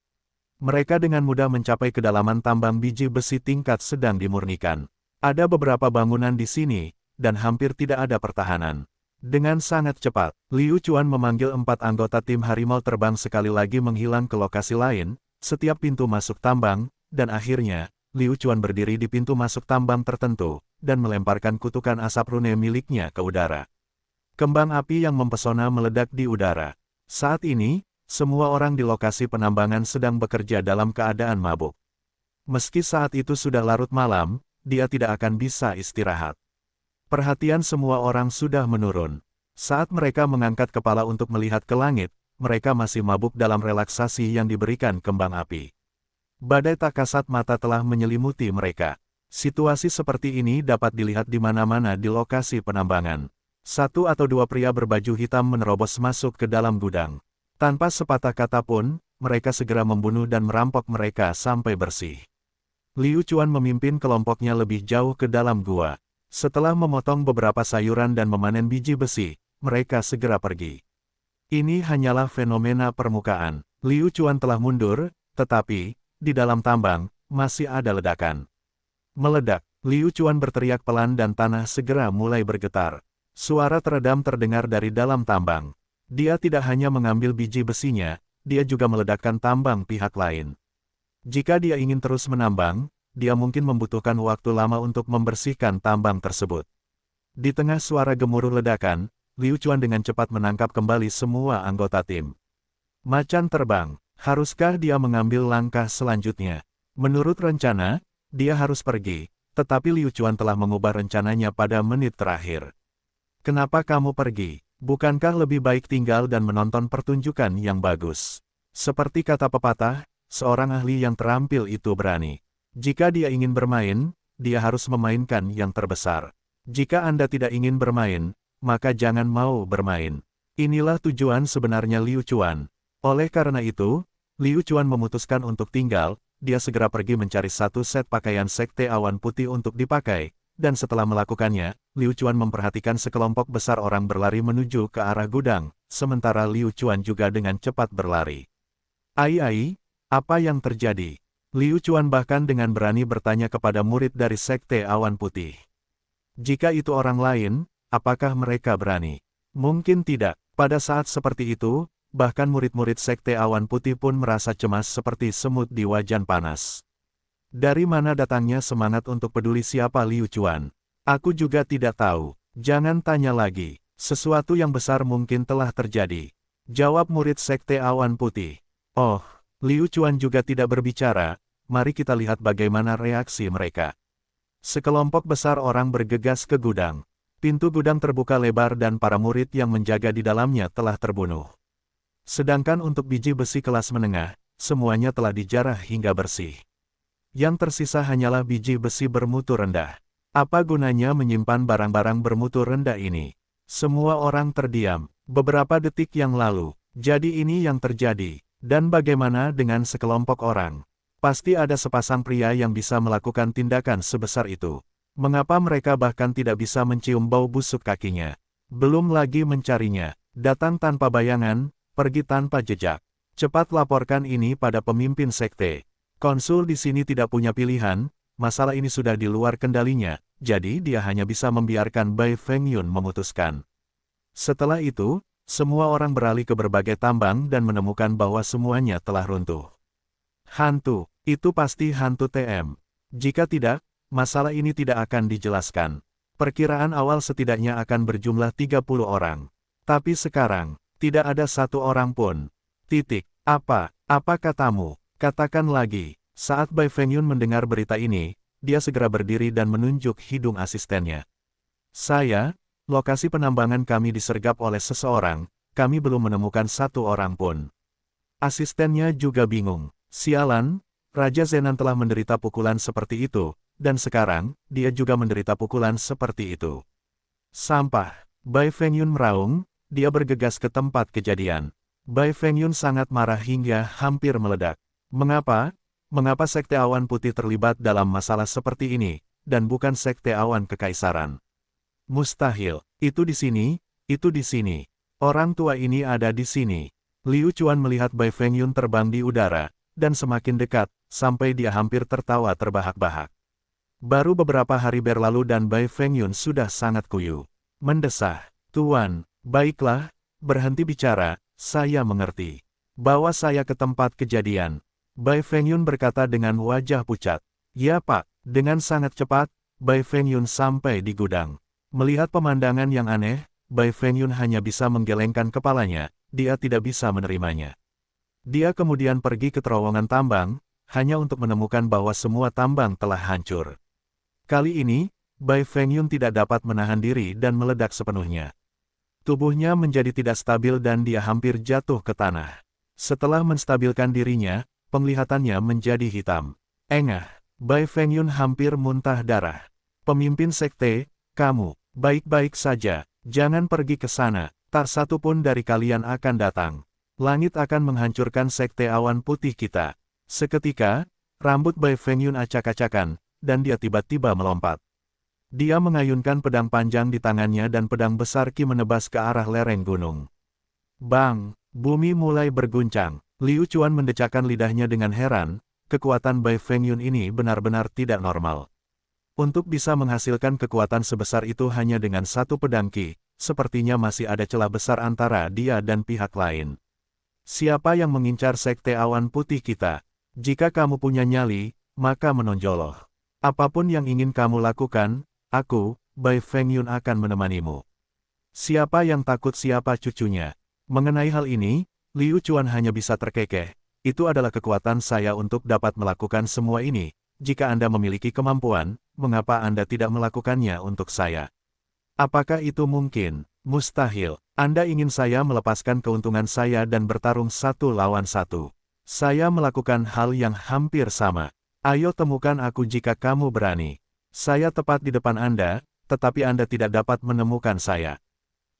Mereka dengan mudah mencapai kedalaman tambang biji besi tingkat sedang dimurnikan. Ada beberapa bangunan di sini, dan hampir tidak ada pertahanan. Dengan sangat cepat, Liu Chuan memanggil 4 anggota tim harimau terbang sekali lagi menghilang ke lokasi lain, setiap pintu masuk tambang, dan akhirnya, Liu Chuan berdiri di pintu masuk tambang tertentu, dan melemparkan kutukan asap rune miliknya ke udara. Kembang api yang mempesona meledak di udara. Saat ini, semua orang di lokasi penambangan sedang bekerja dalam keadaan mabuk. Meski saat itu sudah larut malam, dia tidak akan bisa istirahat. Perhatian semua orang sudah menurun. Saat mereka mengangkat kepala untuk melihat ke langit, mereka masih mabuk dalam relaksasi yang diberikan kembang api. Badai tak kasat mata telah menyelimuti mereka. Situasi seperti ini dapat dilihat di mana-mana di lokasi penambangan. 1 atau 2 pria berbaju hitam menerobos masuk ke dalam gudang. Tanpa sepatah kata pun, mereka segera membunuh dan merampok mereka sampai bersih. Liu Chuan memimpin kelompoknya lebih jauh ke dalam gua. Setelah memotong beberapa sayuran dan memanen biji besi, mereka segera pergi. Ini hanyalah fenomena permukaan. Liu Chuan telah mundur, tetapi, di dalam tambang, masih ada ledakan. Meledak, Liu Chuan berteriak pelan dan tanah segera mulai bergetar. Suara teredam terdengar dari dalam tambang. Dia tidak hanya mengambil biji besinya, dia juga meledakkan tambang pihak lain. Jika dia ingin terus menambang, dia mungkin membutuhkan waktu lama untuk membersihkan tambang tersebut. Di tengah suara gemuruh ledakan, Liu Chuan dengan cepat menangkap kembali semua anggota tim. Macan terbang, haruskah dia mengambil langkah selanjutnya? Menurut rencana, dia harus pergi, tetapi Liu Chuan telah mengubah rencananya pada menit terakhir. Kenapa kamu pergi? Bukankah lebih baik tinggal dan menonton pertunjukan yang bagus? Seperti kata pepatah, seorang ahli yang terampil itu berani. Jika dia ingin bermain, dia harus memainkan yang terbesar. Jika Anda tidak ingin bermain, maka jangan mau bermain. Inilah tujuan sebenarnya Liu Chuan. Oleh karena itu, Liu Chuan memutuskan untuk tinggal, dia segera pergi mencari 1 set pakaian sekte awan putih untuk dipakai, dan setelah melakukannya, Liu Chuan memperhatikan sekelompok besar orang berlari menuju ke arah gudang, sementara Liu Chuan juga dengan cepat berlari. Ai, apa yang terjadi? Liu Chuan bahkan dengan berani bertanya kepada murid dari Sekte Awan Putih. Jika itu orang lain, apakah mereka berani? Mungkin tidak. Pada saat seperti itu, bahkan murid-murid Sekte Awan Putih pun merasa cemas seperti semut di wajan panas. Dari mana datangnya semangat untuk peduli siapa Liu Chuan? Aku juga tidak tahu. Jangan tanya lagi. Sesuatu yang besar mungkin telah terjadi. Jawab murid Sekte Awan Putih. Oh, Liu Chuan juga tidak berbicara, mari kita lihat bagaimana reaksi mereka. Sekelompok besar orang bergegas ke gudang. Pintu gudang terbuka lebar dan para murid yang menjaga di dalamnya telah terbunuh. Sedangkan untuk biji besi kelas menengah, semuanya telah dijarah hingga bersih. Yang tersisa hanyalah biji besi bermutu rendah. Apa gunanya menyimpan barang-barang bermutu rendah ini? Semua orang terdiam. Beberapa detik yang lalu, jadi ini yang terjadi. Dan bagaimana dengan sekelompok orang? Pasti ada sepasang pria yang bisa melakukan tindakan sebesar itu. Mengapa mereka bahkan tidak bisa mencium bau busuk kakinya? Belum lagi mencarinya. Datang tanpa bayangan, pergi tanpa jejak. Cepat laporkan ini pada pemimpin sekte. Konsul di sini tidak punya pilihan, masalah ini sudah di luar kendalinya, jadi dia hanya bisa membiarkan Bai Fengyun memutuskan. Setelah itu, semua orang beralih ke berbagai tambang dan menemukan bahwa semuanya telah runtuh. Hantu, itu pasti hantu TM. Jika tidak, masalah ini tidak akan dijelaskan. Perkiraan awal setidaknya akan berjumlah 30 orang. Tapi sekarang, tidak ada satu orang pun. Titik. Apa katamu? Katakan lagi. Saat Bai Fengyun mendengar berita ini, dia segera berdiri dan menunjuk hidung asistennya. Lokasi penambangan kami disergap oleh seseorang, kami belum menemukan satu orang pun. Asistennya juga bingung. Sialan, Raja Zenan telah menderita pukulan seperti itu, dan sekarang, dia juga menderita pukulan seperti itu. Sampah. Bai Fengyun meraung, dia bergegas ke tempat kejadian. Bai Fengyun sangat marah hingga hampir meledak. Mengapa Sekte Awan Putih terlibat dalam masalah seperti ini, dan bukan Sekte Awan Kekaisaran? Mustahil. Itu di sini, itu di sini. Orang tua ini ada di sini. Liu Chuan melihat Bai Fengyun terbang di udara, dan semakin dekat, sampai dia hampir tertawa terbahak-bahak. Baru beberapa hari berlalu dan Bai Fengyun sudah sangat kuyu. Mendesah, "Tuan, baiklah, berhenti bicara, saya mengerti. Bawa saya ke tempat kejadian." Bai Fengyun berkata dengan wajah pucat. "Ya Pak." Dengan sangat cepat, Bai Fengyun sampai di gudang. Melihat pemandangan yang aneh, Bai Fengyun hanya bisa menggelengkan kepalanya, dia tidak bisa menerimanya. Dia kemudian pergi ke terowongan tambang, hanya untuk menemukan bahwa semua tambang telah hancur. Kali ini, Bai Fengyun tidak dapat menahan diri dan meledak sepenuhnya. Tubuhnya menjadi tidak stabil dan dia hampir jatuh ke tanah. Setelah menstabilkan dirinya, penglihatannya menjadi hitam. Engah, Bai Fengyun hampir muntah darah. "Pemimpin sekte, kamu, baik-baik saja, jangan pergi ke sana, tak satu pun dari kalian akan datang. Langit akan menghancurkan sekte awan putih kita." Seketika, rambut Bai Fengyun acak-acakan, dan dia tiba-tiba melompat. Dia mengayunkan pedang panjang di tangannya dan pedang besar Qi menebas ke arah lereng gunung. Bang! Bumi mulai berguncang. Liu Chuan mendecakkan lidahnya dengan heran, kekuatan Bai Fengyun ini benar-benar tidak normal. Untuk bisa menghasilkan kekuatan sebesar itu hanya dengan satu pedang Qi, sepertinya masih ada celah besar antara dia dan pihak lain. "Siapa yang mengincar sekte awan putih kita? Jika kamu punya nyali, maka menonjoloh. Apapun yang ingin kamu lakukan, aku, Bai Fengyun akan menemanimu." Siapa yang takut siapa cucunya? Mengenai hal ini, Liu Chuan hanya bisa terkekeh. "Itu adalah kekuatan saya untuk dapat melakukan semua ini. Jika Anda memiliki kemampuan, mengapa Anda tidak melakukannya untuk saya?" "Apakah itu mungkin?" "Mustahil. Anda ingin saya melepaskan keuntungan saya dan bertarung satu lawan satu. Saya melakukan hal yang hampir sama. Ayo temukan aku jika kamu berani. Saya tepat di depan Anda, tetapi Anda tidak dapat menemukan saya."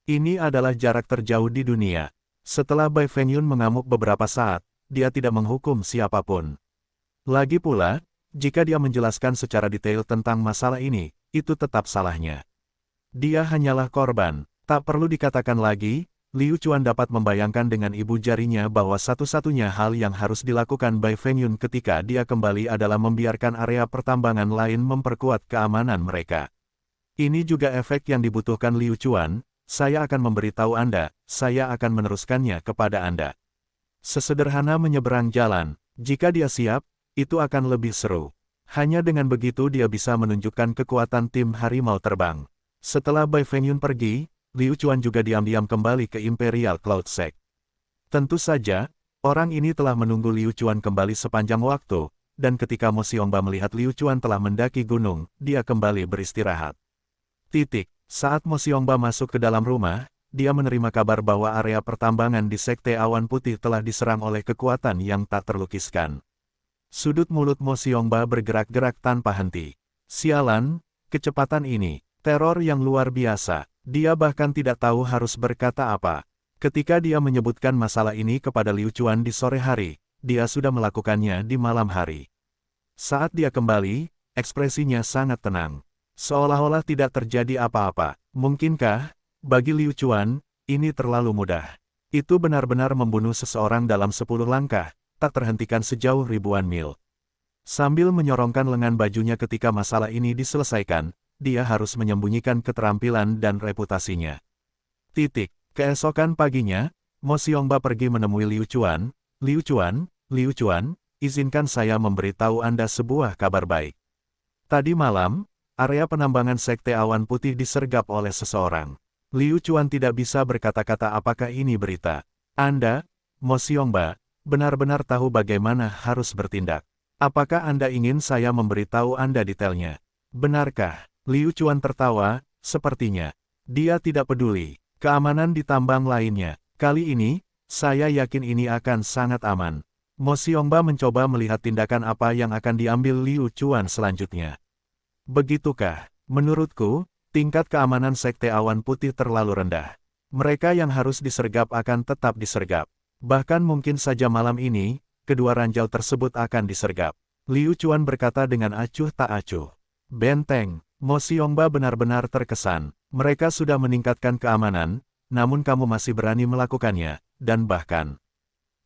Ini adalah jarak terjauh di dunia. Setelah Bai Fengyun mengamuk beberapa saat, dia tidak menghukum siapapun. Lagi pula, jika dia menjelaskan secara detail tentang masalah ini, itu tetap salahnya. Dia hanyalah korban. Tak perlu dikatakan lagi, Liu Chuan dapat membayangkan dengan ibu jarinya bahwa satu-satunya hal yang harus dilakukan Bai Fengyun ketika dia kembali adalah membiarkan area pertambangan lain memperkuat keamanan mereka. Ini juga efek yang dibutuhkan Liu Chuan. "Saya akan memberitahu Anda, saya akan meneruskannya kepada Anda." Sesederhana menyeberang jalan, jika dia siap, itu akan lebih seru. Hanya dengan begitu dia bisa menunjukkan kekuatan tim harimau terbang. Setelah Bai Fengyun pergi, Liu Chuan juga diam-diam kembali ke Imperial Cloud Sect. Tentu saja, orang ini telah menunggu Liu Chuan kembali sepanjang waktu, dan ketika Mo Xiongba melihat Liu Chuan telah mendaki gunung, dia kembali beristirahat. Saat Mo Xiongba masuk ke dalam rumah, dia menerima kabar bahwa area pertambangan di Sekte Awan Putih telah diserang oleh kekuatan yang tak terlukiskan. Sudut mulut Mo Xiongba bergerak-gerak tanpa henti. Sialan, kecepatan ini, teror yang luar biasa. Dia bahkan tidak tahu harus berkata apa. Ketika dia menyebutkan masalah ini kepada Liu Chuan di sore hari, dia sudah melakukannya di malam hari. Saat dia kembali, ekspresinya sangat tenang. Seolah-olah tidak terjadi apa-apa. Mungkinkah, bagi Liu Chuan, ini terlalu mudah. Itu benar-benar membunuh seseorang dalam 10 langkah, tak terhentikan sejauh ribuan mil. Sambil menyorongkan lengan bajunya ketika masalah ini diselesaikan, dia harus menyembunyikan keterampilan dan reputasinya. Keesokan paginya, Mo Xiongba pergi menemui Liu Chuan. Liu Chuan, izinkan saya memberitahu Anda sebuah kabar baik. Tadi malam, area penambangan Sekte Awan Putih disergap oleh seseorang. Liu Chuan tidak bisa berkata-kata apakah ini berita. Anda, Mo Xiongba, benar-benar tahu bagaimana harus bertindak. Apakah Anda ingin saya memberitahu Anda detailnya? Benarkah? Liu Chuan tertawa, sepertinya. Dia tidak peduli. Keamanan di tambang lainnya. Kali ini, saya yakin ini akan sangat aman. Mo Xiongba mencoba melihat tindakan apa yang akan diambil Liu Chuan selanjutnya. Begitukah? Menurutku, tingkat keamanan Sekte Awan Putih terlalu rendah. Mereka yang harus disergap akan tetap disergap. Bahkan mungkin saja malam ini, kedua ranjau tersebut akan disergap. Liu Chuan berkata dengan acuh tak acuh. Benteng. Mo Xiongba benar-benar terkesan. Mereka sudah meningkatkan keamanan, namun kamu masih berani melakukannya, dan bahkan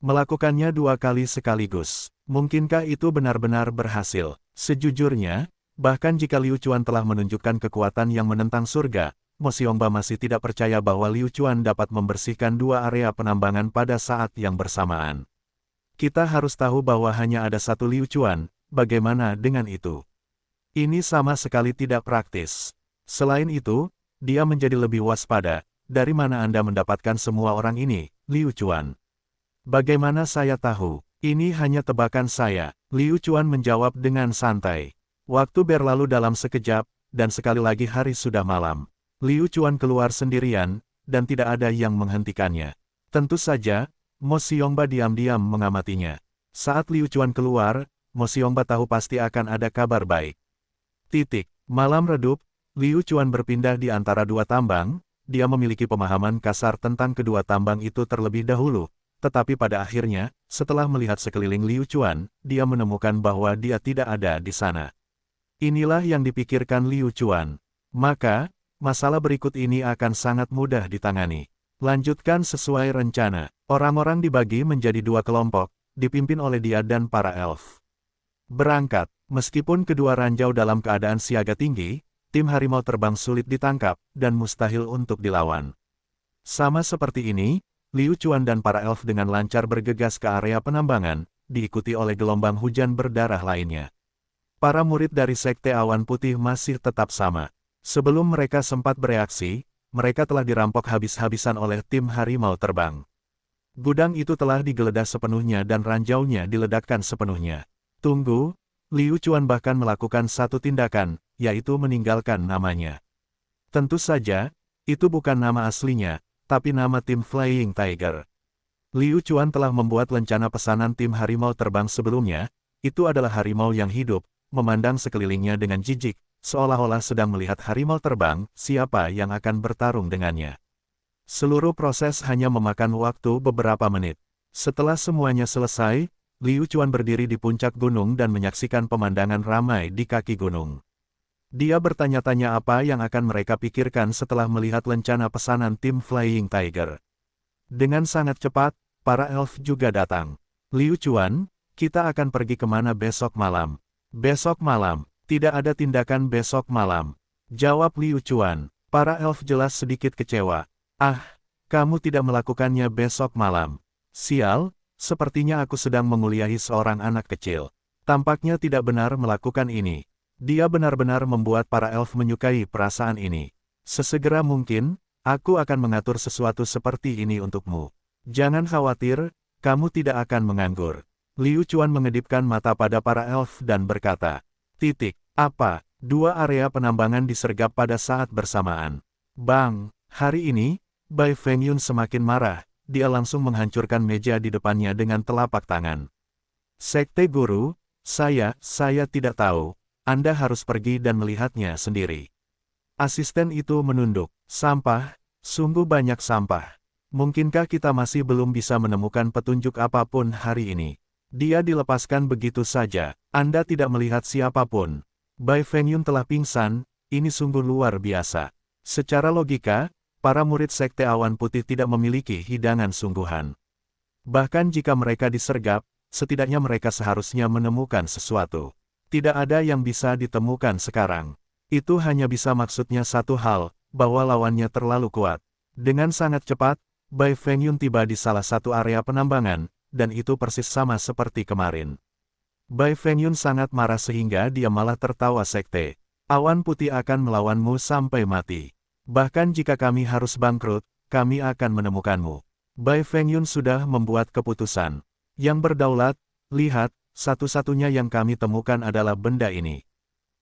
melakukannya 2 kali sekaligus. Mungkinkah itu benar-benar berhasil? Sejujurnya, Bahkan jika Liu Chuan telah menunjukkan kekuatan yang menentang surga, Mo Xiongba masih tidak percaya bahwa Liu Chuan dapat membersihkan dua area penambangan pada saat yang bersamaan. Kita harus tahu bahwa hanya ada satu Liu Chuan, bagaimana dengan itu? Ini sama sekali tidak praktis. Selain itu, dia menjadi lebih waspada. Dari mana Anda mendapatkan semua orang ini, Liu Chuan? Bagaimana saya tahu? Ini hanya tebakan saya, Liu Chuan menjawab dengan santai. Waktu berlalu dalam sekejap, dan sekali lagi hari sudah malam. Liu Chuan keluar sendirian, dan tidak ada yang menghentikannya. Tentu saja, Mo Xiongba diam-diam mengamatinya. Saat Liu Chuan keluar, Mo Xiongba tahu pasti akan ada kabar baik. Malam redup, Liu Chuan berpindah di antara dua tambang. Dia memiliki pemahaman kasar tentang kedua tambang itu terlebih dahulu. Tetapi pada akhirnya, setelah melihat sekeliling Liu Chuan, dia menemukan bahwa dia tidak ada di sana. Inilah yang dipikirkan Liu Chuan. Maka, masalah berikut ini akan sangat mudah ditangani. Lanjutkan sesuai rencana. Orang-orang dibagi menjadi dua kelompok, dipimpin oleh dia dan para elf. Berangkat. Meskipun kedua ranjau dalam keadaan siaga tinggi, tim harimau terbang sulit ditangkap, dan mustahil untuk dilawan. Sama seperti ini, Liu Chuan dan para elf dengan lancar bergegas ke area penambangan, diikuti oleh gelombang hujan berdarah lainnya. Para murid dari Sekte Awan Putih masih tetap sama. Sebelum mereka sempat bereaksi, mereka telah dirampok habis-habisan oleh tim harimau terbang. Gudang itu telah digeledah sepenuhnya dan ranjaunya diledakkan sepenuhnya. Tunggu, Liu Chuan bahkan melakukan satu tindakan, yaitu meninggalkan namanya. Tentu saja, itu bukan nama aslinya, tapi nama tim Flying Tiger. Liu Chuan telah membuat lencana pesanan tim harimau terbang sebelumnya, itu adalah harimau yang hidup, memandang sekelilingnya dengan jijik, seolah-olah sedang melihat harimau terbang, siapa yang akan bertarung dengannya. Seluruh proses hanya memakan waktu beberapa menit. Setelah semuanya selesai, Liu Chuan berdiri di puncak gunung dan menyaksikan pemandangan ramai di kaki gunung. Dia bertanya-tanya apa yang akan mereka pikirkan setelah melihat lencana pesanan tim Flying Tiger. Dengan sangat cepat, para elf juga datang. Liu Chuan, kita akan pergi kemana besok malam? Besok malam, tidak ada tindakan besok malam. Jawab Liu Chuan. Para elf jelas sedikit kecewa. Ah, kamu tidak melakukannya besok malam. Sial, sepertinya aku sedang menguliahi seorang anak kecil. Tampaknya tidak benar melakukan ini. Dia benar-benar membuat para elf menyukai perasaan ini. Sesegera mungkin, aku akan mengatur sesuatu seperti ini untukmu. Jangan khawatir, kamu tidak akan menganggur. Liu Chuan mengedipkan mata pada para elf dan berkata, apa? Dua area penambangan disergap pada saat bersamaan. Bang, hari ini, Bai Fengyun semakin marah, dia langsung menghancurkan meja di depannya dengan telapak tangan. Sekte Guru, saya tidak tahu, Anda harus pergi dan melihatnya sendiri. Asisten itu menunduk, sampah, sungguh banyak sampah. Mungkinkah kita masih belum bisa menemukan petunjuk apapun hari ini? Dia dilepaskan begitu saja, Anda tidak melihat siapapun. Bai Fengyun telah pingsan, ini sungguh luar biasa. Secara logika, para murid Sekte Awan Putih tidak memiliki hidangan sungguhan. Bahkan jika mereka disergap, setidaknya mereka seharusnya menemukan sesuatu. Tidak ada yang bisa ditemukan sekarang. Itu hanya bisa maksudnya satu hal, bahwa lawannya terlalu kuat. Dengan sangat cepat, Bai Fengyun tiba di salah satu area penambangan, dan itu persis sama seperti kemarin. Bai Fengyun sangat marah sehingga dia malah tertawa sekte. Awan Putih akan melawanmu sampai mati. Bahkan jika kami harus bangkrut, kami akan menemukanmu. Bai Fengyun sudah membuat keputusan. Yang berdaulat, lihat, satu-satunya yang kami temukan adalah benda ini.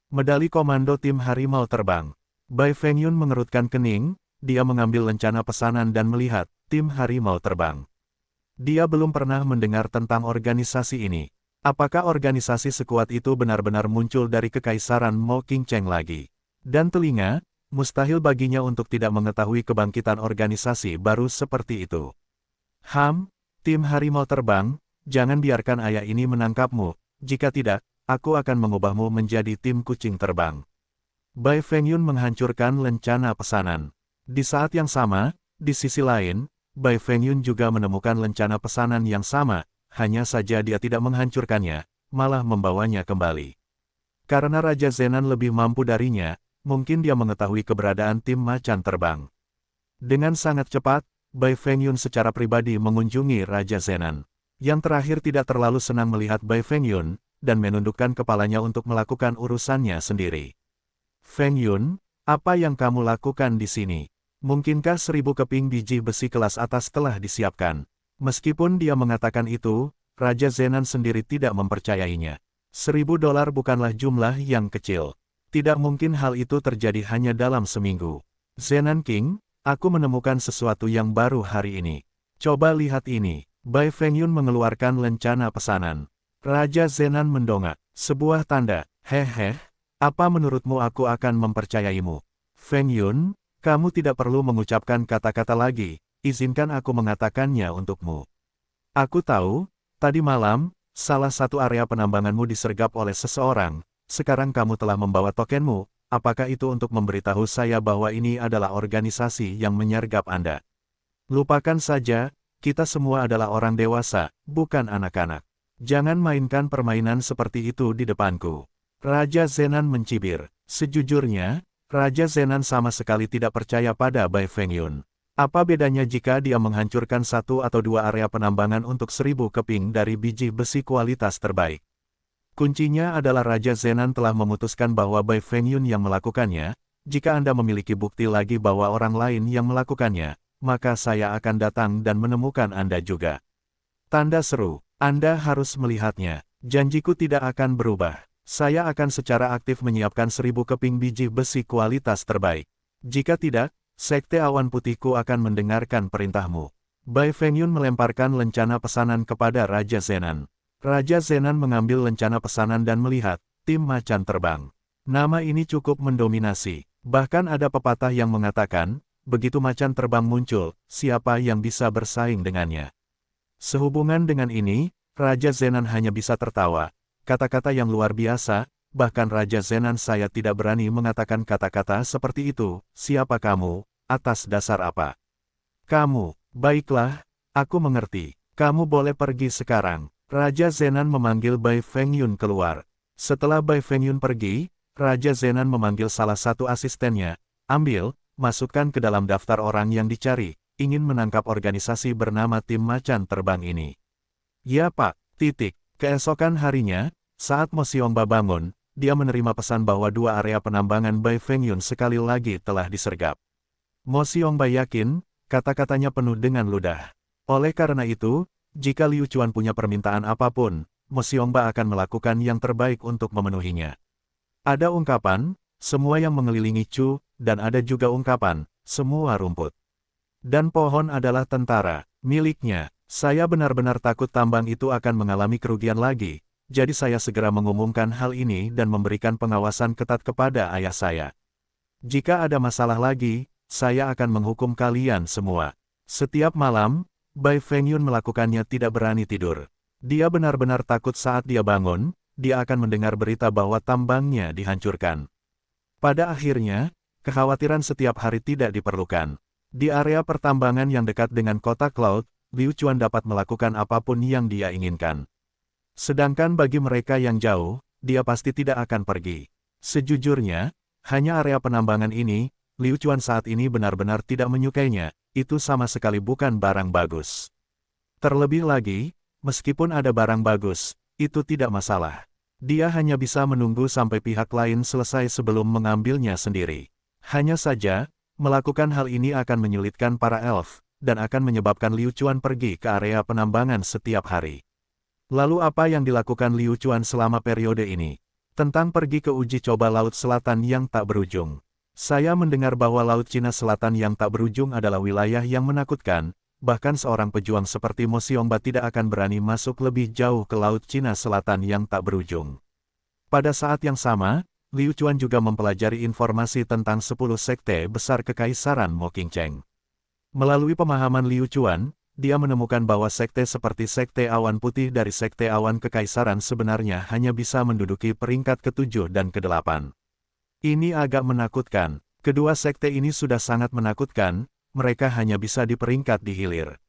Medali Komando Tim Harimau Terbang. Bai Fengyun mengerutkan kening, dia mengambil lencana pesanan dan melihat, Tim Harimau Terbang. Dia belum pernah mendengar tentang organisasi ini. Apakah organisasi sekuat itu benar-benar muncul dari Kekaisaran Mo Qingcheng lagi? Dan telinga, mustahil baginya untuk tidak mengetahui kebangkitan organisasi baru seperti itu. Tim Harimau Terbang, jangan biarkan ayah ini menangkapmu, jika tidak, aku akan mengubahmu menjadi tim kucing terbang. Bai Fengyun menghancurkan lencana pesanan. Di saat yang sama, di sisi lain, Bai Fengyun juga menemukan lencana pesanan yang sama, hanya saja dia tidak menghancurkannya, malah membawanya kembali. Karena Raja Zenan lebih mampu darinya, mungkin dia mengetahui keberadaan tim macan terbang. Dengan sangat cepat, Bai Fengyun secara pribadi mengunjungi Raja Zenan. Yang terakhir tidak terlalu senang melihat Bai Fengyun, dan menundukkan kepalanya untuk melakukan urusannya sendiri. Fengyun, apa yang kamu lakukan di sini? Mungkinkah 1000 keping biji besi kelas atas telah disiapkan? Meskipun dia mengatakan itu, Raja Zenan sendiri tidak mempercayainya. $1000 bukanlah jumlah yang kecil. Tidak mungkin hal itu terjadi hanya dalam seminggu. Zenan King, aku menemukan sesuatu yang baru hari ini. Coba lihat ini. Bai Fengyun mengeluarkan lencana pesanan. Raja Zenan mendongak. Sebuah tanda. Hehe, apa menurutmu aku akan mempercayaimu? Fengyun, kamu tidak perlu mengucapkan kata-kata lagi, izinkan aku mengatakannya untukmu. Aku tahu, tadi malam, salah satu area penambanganmu disergap oleh seseorang, sekarang kamu telah membawa tokenmu, apakah itu untuk memberitahu saya bahwa ini adalah organisasi yang menyergap Anda? Lupakan saja, kita semua adalah orang dewasa, bukan anak-anak. Jangan mainkan permainan seperti itu di depanku. Raja Zenan mencibir. Sejujurnya, Raja Zenan sama sekali tidak percaya pada Bai Fengyun. Apa bedanya jika dia menghancurkan 1 atau 2 area penambangan untuk 1000 keping dari biji besi kualitas terbaik? Kuncinya adalah Raja Zenan telah memutuskan bahwa Bai Fengyun yang melakukannya. Jika Anda memiliki bukti lagi bahwa orang lain yang melakukannya, maka saya akan datang dan menemukan Anda juga. Tanda seru, Anda harus melihatnya. Janjiku tidak akan berubah. Saya akan secara aktif menyiapkan 1000 keping biji besi kualitas terbaik. Jika tidak, Sekte Awan Putihku akan mendengarkan perintahmu. Bai Fengyun melemparkan lencana pesanan kepada Raja Zenan. Raja Zenan mengambil lencana pesanan dan melihat, tim macan terbang. Nama ini cukup mendominasi. Bahkan ada pepatah yang mengatakan, begitu macan terbang muncul, siapa yang bisa bersaing dengannya? Sehubungan dengan ini, Raja Zenan hanya bisa tertawa. Kata-kata yang luar biasa, bahkan Raja Zenan saya tidak berani mengatakan kata-kata seperti itu. Siapa kamu? Atas dasar apa? Kamu, baiklah, aku mengerti. Kamu boleh pergi sekarang. Raja Zenan memanggil Bai Fengyun keluar. Setelah Bai Fengyun pergi, Raja Zenan memanggil salah satu asistennya. Ambil, masukkan ke dalam daftar orang yang dicari, ingin menangkap organisasi bernama tim macan terbang ini. Ya Pak, titik. Keesokan harinya, saat Mo Xiongba bangun, dia menerima pesan bahwa 2 area penambangan Bai Fengyun sekali lagi telah disergap. Mo Xiongba yakin, kata-katanya penuh dengan ludah. Oleh karena itu, jika Liu Chuan punya permintaan apapun, Mo Xiongba akan melakukan yang terbaik untuk memenuhinya. Ada ungkapan, semua yang mengelilingi Chu, dan ada juga ungkapan, semua rumput dan pohon adalah tentara miliknya. Saya benar-benar takut tambang itu akan mengalami kerugian lagi, jadi saya segera mengumumkan hal ini dan memberikan pengawasan ketat kepada ayah saya. Jika ada masalah lagi, saya akan menghukum kalian semua. Setiap malam, Bai Fengyun melakukannya tidak berani tidur. Dia benar-benar takut saat dia bangun, dia akan mendengar berita bahwa tambangnya dihancurkan. Pada akhirnya, kekhawatiran setiap hari tidak diperlukan. Di area pertambangan yang dekat dengan kota Cloud, Liu Chuan dapat melakukan apapun yang dia inginkan. Sedangkan bagi mereka yang jauh, dia pasti tidak akan pergi. Sejujurnya, hanya area penambangan ini, Liu Chuan saat ini benar-benar tidak menyukainya, itu sama sekali bukan barang bagus. Terlebih lagi, meskipun ada barang bagus, itu tidak masalah. Dia hanya bisa menunggu sampai pihak lain selesai sebelum mengambilnya sendiri. Hanya saja, melakukan hal ini akan menyulitkan para elf, dan akan menyebabkan Liu Chuan pergi ke area penambangan setiap hari. Lalu apa yang dilakukan Liu Chuan selama periode ini? Tentang pergi ke uji coba Laut Selatan yang tak berujung. Saya mendengar bahwa Laut Cina Selatan yang tak berujung adalah wilayah yang menakutkan, bahkan seorang pejuang seperti Mo Xiongba tidak akan berani masuk lebih jauh ke Laut Cina Selatan yang tak berujung. Pada saat yang sama, Liu Chuan juga mempelajari informasi tentang 10 sekte besar Kekaisaran Mo Qingcheng. Melalui pemahaman Liu Chuan, dia menemukan bahwa sekte seperti Sekte Awan Putih dari Sekte Awan Kekaisaran sebenarnya hanya bisa menduduki peringkat ke-7 dan ke-8. Ini agak menakutkan. Kedua sekte ini sudah sangat menakutkan, mereka hanya bisa di peringkat di hilir.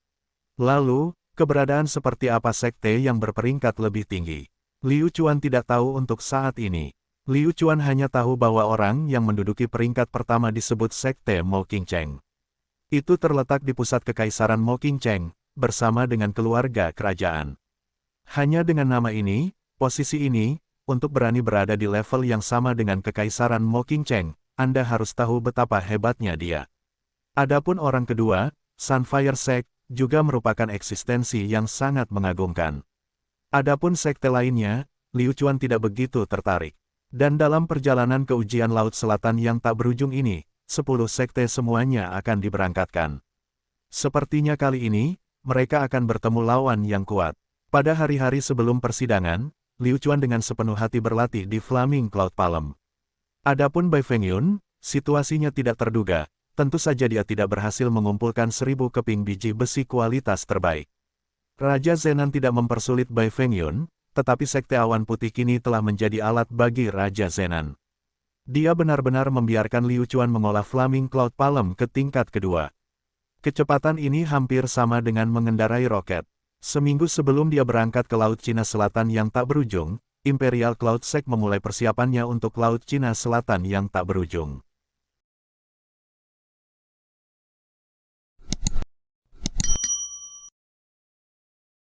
Lalu, keberadaan seperti apa sekte yang berperingkat lebih tinggi? Liu Chuan tidak tahu untuk saat ini. Liu Chuan hanya tahu bahwa orang yang menduduki peringkat pertama disebut Sekte Mo Qingcheng. Itu terletak di pusat Kekaisaran Mo Qingcheng, bersama dengan keluarga kerajaan. Hanya dengan nama ini, posisi ini, untuk berani berada di level yang sama dengan Kekaisaran Mo Qingcheng, Anda harus tahu betapa hebatnya dia. Adapun orang kedua, Sunfire Sect, juga merupakan eksistensi yang sangat mengagumkan. Adapun sekte lainnya, Liu Chuan tidak begitu tertarik. Dan dalam perjalanan ke ujian Laut Selatan yang tak berujung ini, 10 sekte semuanya akan diberangkatkan. Sepertinya kali ini, mereka akan bertemu lawan yang kuat. Pada hari-hari sebelum persidangan, Liu Chuan dengan sepenuh hati berlatih di Flaming Cloud Palm. Adapun Bai Fengyun, situasinya tidak terduga, tentu saja dia tidak berhasil mengumpulkan 1000 keping biji besi kualitas terbaik. Raja Zenan tidak mempersulit Bai Fengyun, tetapi Sekte Awan Putih kini telah menjadi alat bagi Raja Zenan. Dia benar-benar membiarkan Liu Chuan mengolah Flaming Cloud Palm ke tingkat kedua. Kecepatan ini hampir sama dengan mengendarai roket. Seminggu sebelum dia berangkat ke Laut Cina Selatan yang tak berujung, Imperial Cloud Sect memulai persiapannya untuk Laut Cina Selatan yang tak berujung.